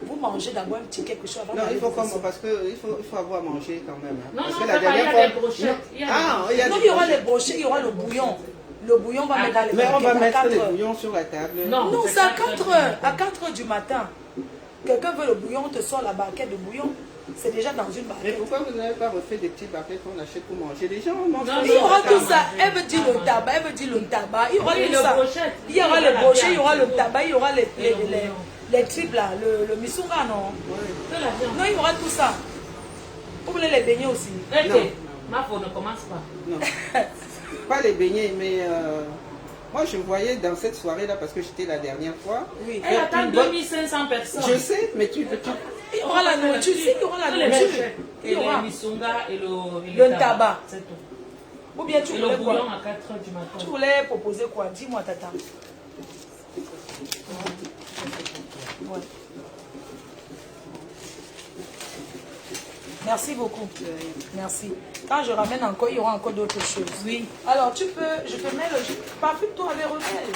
S2: vous mangez d'abord un petit quelque chose avant
S4: Non,
S2: d'aller
S4: il faut
S2: vous
S4: comme
S2: asseoir.
S4: parce qu'il faut avoir à manger quand même. Hein.
S7: Non,
S4: Parce
S7: non,
S4: que
S7: ça va, il y a des brochettes. Il y a des
S4: Ah, il y a
S2: Non,
S4: des
S2: il y aura les
S4: brochettes.
S2: brochettes, il y aura le bouillon. Le bouillon va mettre dans les
S4: Mais on va
S2: barquettes à
S4: mettre
S2: 4
S4: les
S2: heures.
S4: bouillons sur la table.
S7: Non.
S2: Non, c'est à 4 heures. À 4 heures du matin. Quelqu'un veut le bouillon, on te sort la barquette de bouillon. C'est déjà dans une
S4: Mais
S2: barquette.
S4: pourquoi vous n'avez pas refait des petites barquettes qu'on achète pour manger? Les gens mangent.
S7: Non,
S2: Il y aura
S7: non,
S2: tout
S7: ça
S2: ça.
S7: va.
S2: Elle veut dire le tabac, elle veut dire le tabac. Il y aura
S7: Oui,
S2: tout
S7: le
S2: ça.
S7: brochette.
S2: Il y aura
S7: Il y
S2: le
S7: aura
S2: brochet,
S7: la
S2: il y aura le
S7: viande.
S2: tabac, il y aura
S7: Et le bouillon.
S2: les tripes là, le misunga, non?
S7: Que la viande.
S2: Non, il y aura tout ça. Vous voulez les beignets aussi?
S7: Ok, ma faute ne commence pas.
S4: Non. Pas les beignets, mais moi je voyais dans cette soirée-là, parce que j'étais la dernière fois.
S2: Oui.
S7: Elle attend 2500 personnes.
S4: Je sais, mais tu
S2: Il y aura la nourriture. Si, il y aura la
S7: Les
S2: nourriture.
S7: brochettes.
S2: Il
S7: Et
S2: y aura.
S7: le misunga et
S2: Le tabac.
S7: C'est tout.
S2: Ou bien tu
S7: Et le
S2: voulais
S7: bouillon
S2: quoi?
S7: à 4 h du matin.
S2: Tu voulais proposer quoi? Dis-moi, tata. Ouais. Merci beaucoup. Merci. Quand je ramène encore, il y aura encore d'autres choses. Oui. Alors, je te mets le parfume-toi avec Rebelle.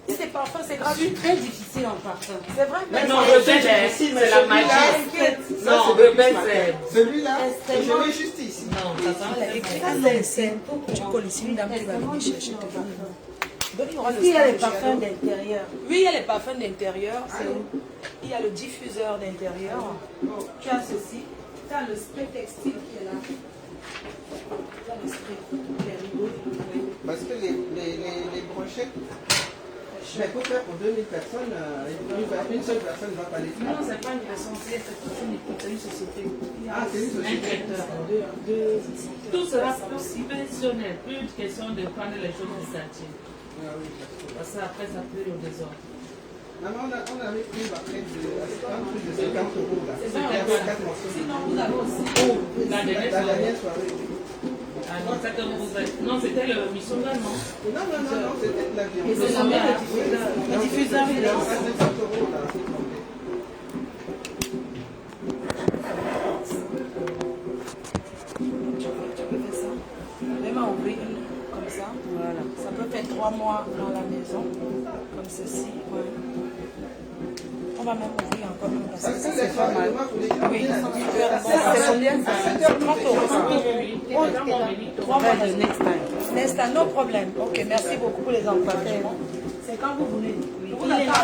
S2: Si c'est parfum, c'est gratuit.
S6: Très difficile en parfum.
S2: C'est vrai.
S7: Mais non, Rebelle, c'est la magie. Non, Rebelle, c'est...
S4: Celui-là, je l'ai juste ici.
S7: Non, ça sent
S2: Tu colles ici, une dame qui va venir chercher. Donc, il y aura le
S6: Il y a les
S2: stand
S6: parfums
S2: de
S6: d'intérieur.
S2: Oui, il y a les parfums d'intérieur. Il y a le diffuseur d'intérieur. Tu as ceci. Tu as le spray textile qui est là. Tu as le spray. Les rideaux.
S4: Parce que les brochettes, mais pour faire pour 2000 personnes, une seule personne ne va pas les faire.
S7: Non, c'est pas une personne, c'est une société.
S4: Ah, c'est une
S7: Un
S4: société.
S7: traiteur. Tout sera professionnel. Plus une question de prendre les choses initiatives.
S4: Ah oui.
S7: Parce qu'après, ça peut au désordre.
S4: Maman, on avait pris une barquette un truc de 50 euros là.
S7: C'est ça,
S4: C'était
S7: on
S4: avec
S7: a.
S4: 4 morceaux.
S2: Sinon, vous avez aussi.
S7: La
S4: La
S7: dernière soirée.
S4: dernière soirée.
S7: Ah non, ça que vous êtes. Non, c'était le Misonga, non?
S4: Non, c'était de la viande.
S6: Et c'est la même diffuseur.
S4: Le diffuseur, il est à 50 euros là. C'est complet.
S2: Tu peux faire ça. Même à ouvrir une comme comme ça.
S3: Voilà.
S2: Ça peut faire 3 mois dans la maison, comme ceci. Ouais. On va même ouvrir encore même parce que ça c'est pas mal. Oui, c'est combien ça? C'est 30 €. 3 mois de next time. Next time, no problème. Ok, merci beaucoup pour les encouragements. C'est quand vous voulez. Vous
S4: Bon, maintenant,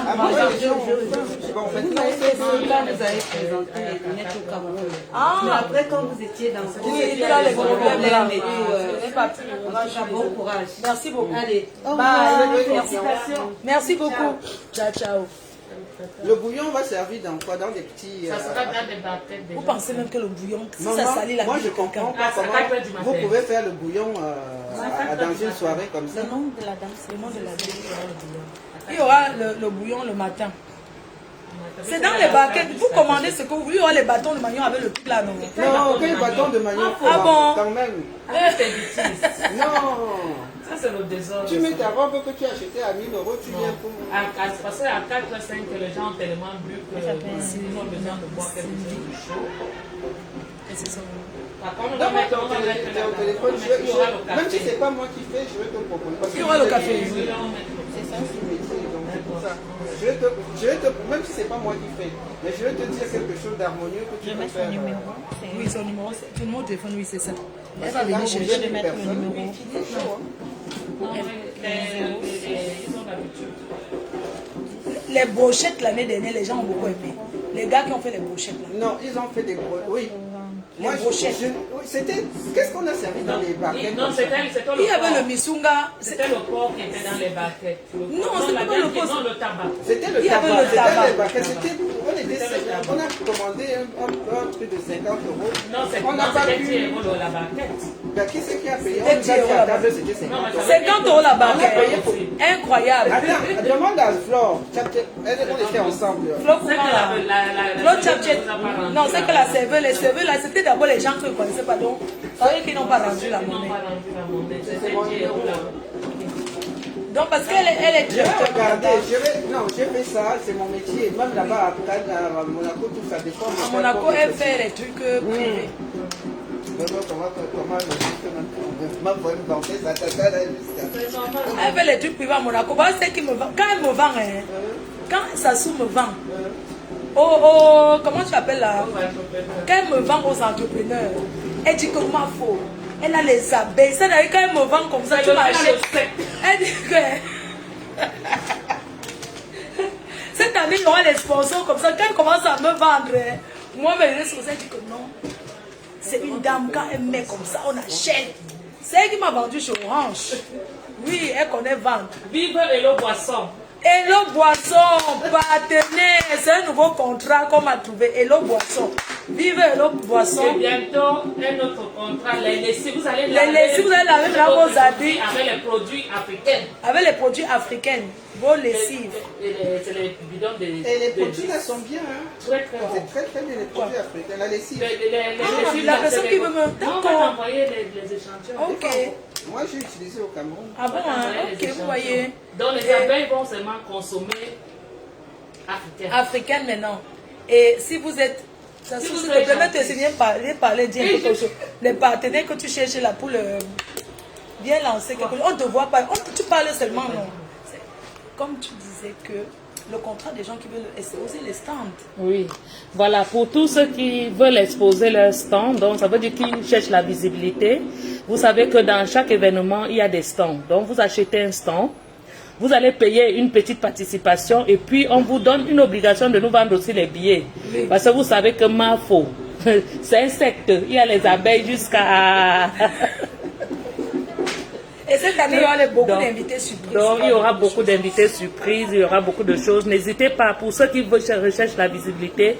S6: Là, vous avez présenté les lunettes au Cameroun. Mais
S2: Ah,
S6: après, quand vous étiez dans ce
S2: oui, il y a les problèmes là.
S6: et tout,
S2: C'est parti.
S6: bon courage.
S2: Merci beaucoup.
S6: Allez,
S2: Bye.
S6: félicitations.
S2: Merci beaucoup. Ciao, ciao.
S4: Le bouillon va servir dans quoi? Dans des petits...
S7: Ça sera dans des barquettes
S2: Vous
S7: déjà.
S2: pensez même que le bouillon, si
S4: Non,
S2: ça
S4: non,
S2: salit la
S4: moi
S2: vie
S4: je
S2: de
S4: comprends
S2: quelqu'un.
S4: pas
S7: Ah, ça
S4: comment
S7: va être du
S4: vous
S7: matin.
S4: pouvez faire le bouillon dans une soirée comme ça.
S5: Le nom de la dame,
S2: C'est le nom de la vie. Il y aura le bouillon le matin. C'est dans les baguettes. Vous commandez ce que vous voulez. Il y aura les bâtons de manioc avec le plat, non?
S4: Non, quel bâton de manioc
S2: Ah bon?
S4: quand même.
S7: C'est bêtise.
S4: Non.
S7: Ça, c'est le désordre.
S4: Tu mets ta robe que tu as achetée à 1000 €, tu viens pour...
S7: Parce qu'à 4 ou 5, les gens ont tellement bu qu'ils ont besoin de boire quelque chose de chaud.
S2: Et c'est ça.
S7: Par contre, on va mettre
S4: Ton téléphone,
S7: il y aura le
S4: même si
S7: café.
S4: c'est pas moi qui fais, je vais te proposer. Parce que
S2: Il y aura le café.
S7: Oui, là, on met le
S4: c'est ça, c'est le métier, donc c'est pour ça. Même si c'est pas moi qui fais, mais je vais te dire quelque chose d'harmonieux que tu
S5: je
S4: peux
S5: mets son
S4: faire.
S5: numéro.
S2: Oui, son numéro, c'est le numéro de téléphone, oui, c'est ça. Elle
S4: Parce
S2: va
S4: que là,
S2: venir
S4: vous
S2: chercher.
S4: voyez
S5: mettre le
S4: personne,
S5: numéro.
S4: c'est chaud, hein.
S7: Ils ont l'habitude.
S2: Les brochettes l'année dernière, les gens ont beaucoup aimé. Les gars qui ont fait les brochettes là.
S4: Non, ils ont fait des brochettes. Oui.
S2: Les brochettes.
S4: Oui, c'était. Qu'est-ce qu'on a servi dans les barquettes?
S7: Non, c'était le
S2: Il y avait le
S7: porc.
S2: misunga.
S7: C'était le porc qui était dans les barquettes.
S2: Non, c'était
S7: la
S2: pas
S7: viande
S2: le porc.
S7: qui- Non, le tabac.
S4: C'était le
S2: Il y avait
S4: tabac.
S2: le tabac.
S4: C'était les barquettes. On a commandé un prix de 50 €.
S7: Non,
S4: On n'a pas
S7: c'était
S4: pu.
S7: 10 € la barquette.
S4: Ben, qui c'est qui a payé?
S2: C'était
S4: On nous a dit
S2: 10 €
S4: à
S2: la
S4: table,
S2: barquette.
S4: c'était 50
S7: Non, mais
S4: €.
S7: ça
S2: 50 € la
S4: On a payé
S2: barquette.
S4: pour.
S2: Incroyable.
S4: Attends, demande à Flore. On était ensemble.
S2: Flo
S7: C'est que
S2: comment là? Flo Tchapchet. Non, c'est que la serveuse, les serveurs là, c'était d'abord les gens qui ne connaissaient pas. Donc, ça veut dire qu'ils n'ont pas rendu la monnaie.
S7: C'était 10 € là.
S2: Donc, parce qu'elle est
S4: Je vais regarder,
S2: très.
S4: j'ai fait ça, c'est mon métier. Même là-bas à Cannes, à Monaco, tout ça dépend.
S2: À Monaco, elle fait les trucs privés. Elle fait les trucs privés à Monaco. Parce que c'est qui me vend. Quand elle me vend, hein, quand Sassou me vend, comment tu appelles là? Quand elle me vend aux entrepreneurs, elle dit que moi faux. Elle a les abeilles. C'est-à-dire quand elle me vend comme ça, tu m'achètes. Elle dit que. Cette année, il y aura les sponsors comme ça. Quand elle commence à me vendre, moi, je vais sur ça, elle dit que non. C'est une dame, quand elle met comme ça, on achète. C'est elle qui m'a vendu chez Orange. Oui, elle connaît vendre.
S7: Vive et l'eau boisson.
S2: Hello Boisson, partenaire, c'est un nouveau contrat qu'on m'a trouvé. Hello Boisson. Vive Hello Boisson.
S7: Et bientôt, un autre contrat, les lessives. Vous allez
S2: lessives, vous allez laver dans vos habits.
S7: avec les produits africains.
S2: Avec les produits africains, vos lessives.
S7: C'est les bidons de.
S4: Et les produits là sont bien, hein.
S7: Très très bons.
S4: C'est très très bien les produits africains. La lessive.
S7: Les
S2: la personne qui veut me.
S7: Non, on va
S2: D'accord.
S7: t'envoyer les échantillons.
S2: Ok.
S4: Moi j'ai utilisé au Cameroun.
S2: Ah bon, hein? Ok, vous voyez.
S7: Donc les abeilles vont seulement consommer africain.
S2: Africaine maintenant. Et si vous êtes. Ça
S7: Si
S2: se
S7: vous
S2: te
S7: êtes
S2: permet de
S7: gentil.
S2: parler, dire quelque chose. Les partenaires que tu cherches là pour bien lancer quelque chose. On ne te voit pas. Tu parles seulement, non. C'est comme tu disais que le contrat des gens qui veulent exposer les stands.
S7: Oui, voilà, pour tous ceux qui veulent exposer leur stand, donc ça veut dire qu'ils cherchent la visibilité. Vous savez que dans chaque événement, il y a des stands. Donc vous achetez un stand, vous allez payer une petite participation et puis on vous donne une obligation de nous vendre aussi les billets.
S2: Oui.
S7: Parce que vous savez que Mafo, c'est un secteur, il y a les abeilles jusqu'à...
S2: Et cette année, il y aura beaucoup d'invités surprises.
S7: Donc, il y aura beaucoup d'invités surprises, il y aura beaucoup de choses. N'hésitez pas, pour ceux qui recherchent la visibilité,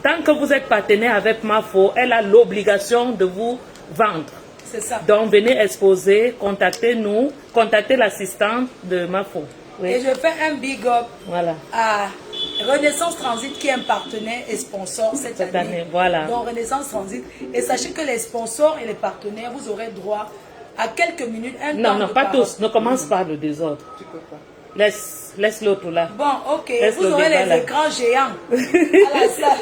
S7: tant que vous êtes partenaire avec Mafo, elle a l'obligation de vous vendre.
S2: C'est ça.
S7: Donc, venez exposer, contactez-nous, contactez l'assistante de Mafo. Oui.
S2: Et je fais un big up
S7: Voilà.
S2: à Renaissance Transit qui est un partenaire et sponsor cette année.
S7: Voilà.
S2: Donc Renaissance Transit. Et sachez que les sponsors et les partenaires, vous aurez droit à quelques minutes, un temps
S7: Non,
S2: de
S7: pas
S2: parole.
S7: tous. Ne commence pas le désordre.
S4: Tu peux pas.
S7: Laisse l'autre là.
S2: Bon, ok.
S7: Laisse
S2: Vous
S7: le
S2: aurez
S7: débat,
S2: les
S7: là.
S2: écrans géants à la salle.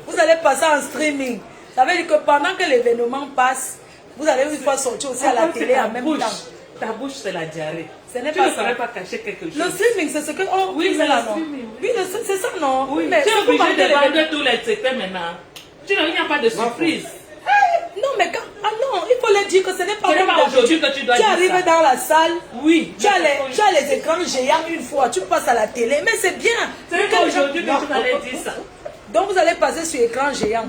S2: Vous allez passer en streaming. Ça veut dire que pendant que l'événement passe, vous allez une fois sortir aussi à la télé en même temps.
S7: ta bouche, c'est la diarrhée.
S2: Ce n'est
S7: Tu
S2: pas
S7: ne
S2: ça.
S7: saurais pas cacher quelque chose.
S2: Le streaming, c'est ce que on
S7: Oui,
S2: fait
S7: c'est
S2: là,
S7: le
S2: non?
S7: streaming,
S2: Oui, c'est ça, non?
S7: Oui,
S2: mais
S7: tu es
S2: c'est pour
S7: obligé de
S2: vendre les-
S7: vendre tous les secrets maintenant. Il n'y a pas de surprise.
S2: Non, mais quand... Ah non, il faut leur dire que ce n'est pas
S7: Ce n'est
S2: comme
S7: pas
S2: d'habitude.
S7: aujourd'hui que tu dois dire
S2: arrives
S7: ça.
S2: dans la salle,
S7: Oui.
S2: tu as les écrans géants une fois, tu passes à la télé, mais c'est bien.
S7: Ce n'est pas aujourd'hui que tu vas aller dire ça.
S2: Donc vous allez passer sur écran géant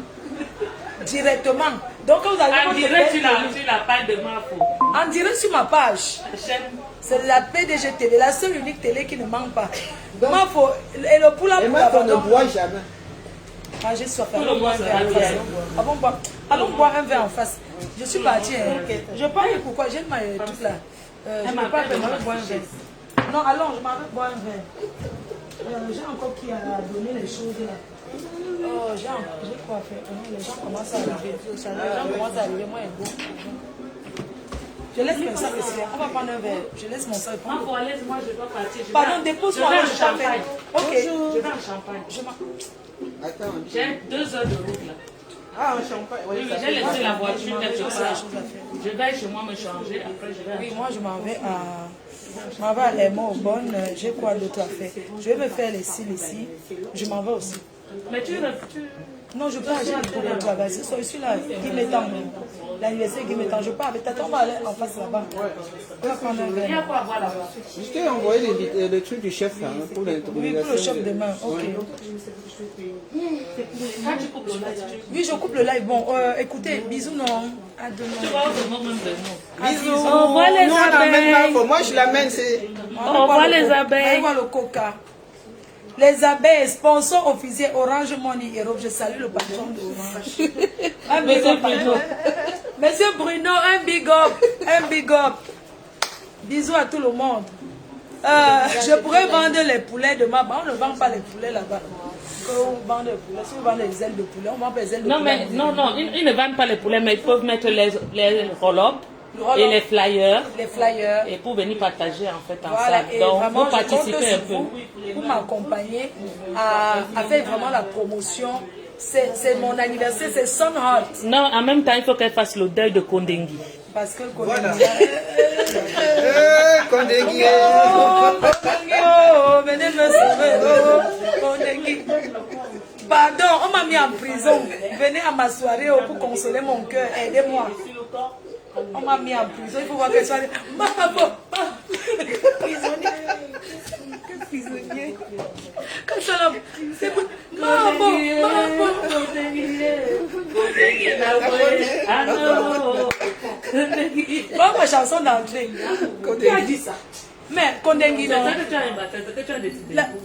S2: directement. Donc quand vous allez
S7: En
S2: votre
S7: direct,
S2: belle
S7: tu la page de Marfo.
S2: en direct sur ma page.
S7: Chaîne.
S2: C'est la PDG TV, la seule unique télé qui ne manque pas. Marfo, et le poula
S4: Et moi, on ne boit jamais.
S2: Ah, j'ai soif.
S7: Tout le
S2: Allons boire
S7: monde
S2: un verre en
S7: sera
S2: face.
S7: bien.
S2: Allons boire un verre en face. Je suis partie. Je parle pourquoi j'ai ma toute là. Je ne peux pas faire boire un verre. Non, allons, je m'en vais boire un verre. J'ai encore qui a donné les choses là. Oh, j'ai quoi faire. Les gens commencent à arriver. Les gens commencent à arriver. Moi, il est beau. Je laisse mon sac ici. On va prendre un verre. Je laisse mon sac.
S7: Marfo, laisse-moi, je dois partir.
S2: Pardon, dépose-moi.
S7: Je vais
S2: là,
S7: en
S2: je t'appelle.
S7: Champagne.
S2: Ok.
S7: Je vais en Champagne.
S2: Je m'en...
S4: Attends.
S7: J'ai 2 heures de route là.
S4: Ah, un champagne.
S7: Oui,
S4: Oui, ça
S7: j'ai laissé la
S2: Je
S7: voiture
S2: m'en vais,
S7: quelque
S2: j'ai aussi la
S7: part.
S2: chose à faire.
S7: Je vais chez moi me changer, après je vais.
S2: Oui, moi je m'en vais à Lemon au Bonne. J'ai quoi d'autre à faire? Je vais me faire les cils ici. Je m'en vais aussi.
S7: Mais tu
S2: Non, je pars, j'ai le problème de travail. C'est ça, je suis là, Guy Métan. L'anniversaire Guy Métan. Je pars avec Tata, on va aller en face là-bas. On va prendre un
S7: il y a
S2: verre.
S7: quoi à voir là-bas.
S4: Je t'ai envoyé le truc du chef là, pour
S2: Oui,
S4: l'intronisation.
S2: pour le chef demain. Ok.
S7: Quand tu coupes le live,
S2: Oui, je coupe le live. Bon, écoutez, bisous, non. À
S7: tu
S2: demain.
S7: vas au moment même de nous.
S4: Bisous.
S7: Au revoir les
S4: Nous, on l'emmène
S7: abeilles.
S4: pas. Moi, je l'amène, c'est...
S7: Au revoir les
S2: Allez
S7: abeilles.
S2: voir le coca. Les abeilles, sponsor officiel Orange Money Europe. Je salue le patron d'Orange. Un big
S7: Monsieur
S2: up.
S7: Bruno.
S2: Monsieur Bruno, un big up. Un big up. Bisous à tout le monde. Je pourrais vendre les poulets de ma bande. On ne vend pas les poulets là-bas. Quand on vend les poulets, si on vend les ailes de poulet, on vend pas les ailes de
S7: Non,
S2: poulet.
S7: mais non, ils ne vendent pas les poulets, mais ils peuvent mettre les roll-up
S2: roll-up.
S7: et les flyers
S2: Les flyers.
S7: et pour venir partager en fait
S2: Voilà,
S7: ensemble.
S2: et
S7: Donc,
S2: vraiment,
S7: vous
S2: je compte
S7: participez
S2: sur
S7: un peu.
S2: vous pour m'accompagner à faire vraiment la promotion. C'est mon anniversaire, c'est Son Heart.
S7: Non, en même temps, il faut qu'elle fasse le deuil de Kondengui.
S2: Parce que
S4: Voilà.
S2: Kondengui, oh, venez me sauver, oh, Kondengui. Pardon, on m'a mis en prison. Venez à ma soirée oh, pour consoler mon cœur. Aidez-moi. On m'a mis en prison. Il faut voir que soirée. Prisonnier. Que prisonnier. Comme ça là. C'est bon. Bon, ma chanson d'entrée. Qui a dit ça? Mais Kondengui, non.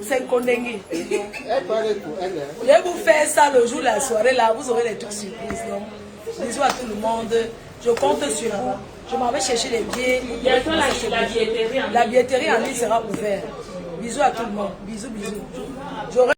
S2: C'est Kondengui.
S4: Elle parle pour elle. Hein.
S2: Je vais vous faire ça le jour de la soirée là, vous aurez des trucs surprises. Donc, bisous à tout le monde. Je compte sur vous. Je m'en vais chercher les billets.
S7: Bientôt, la billetterie en
S2: La billetterie en ligne sera ouverte. Bisous à tout le monde. Bisous, bisous. J'aurai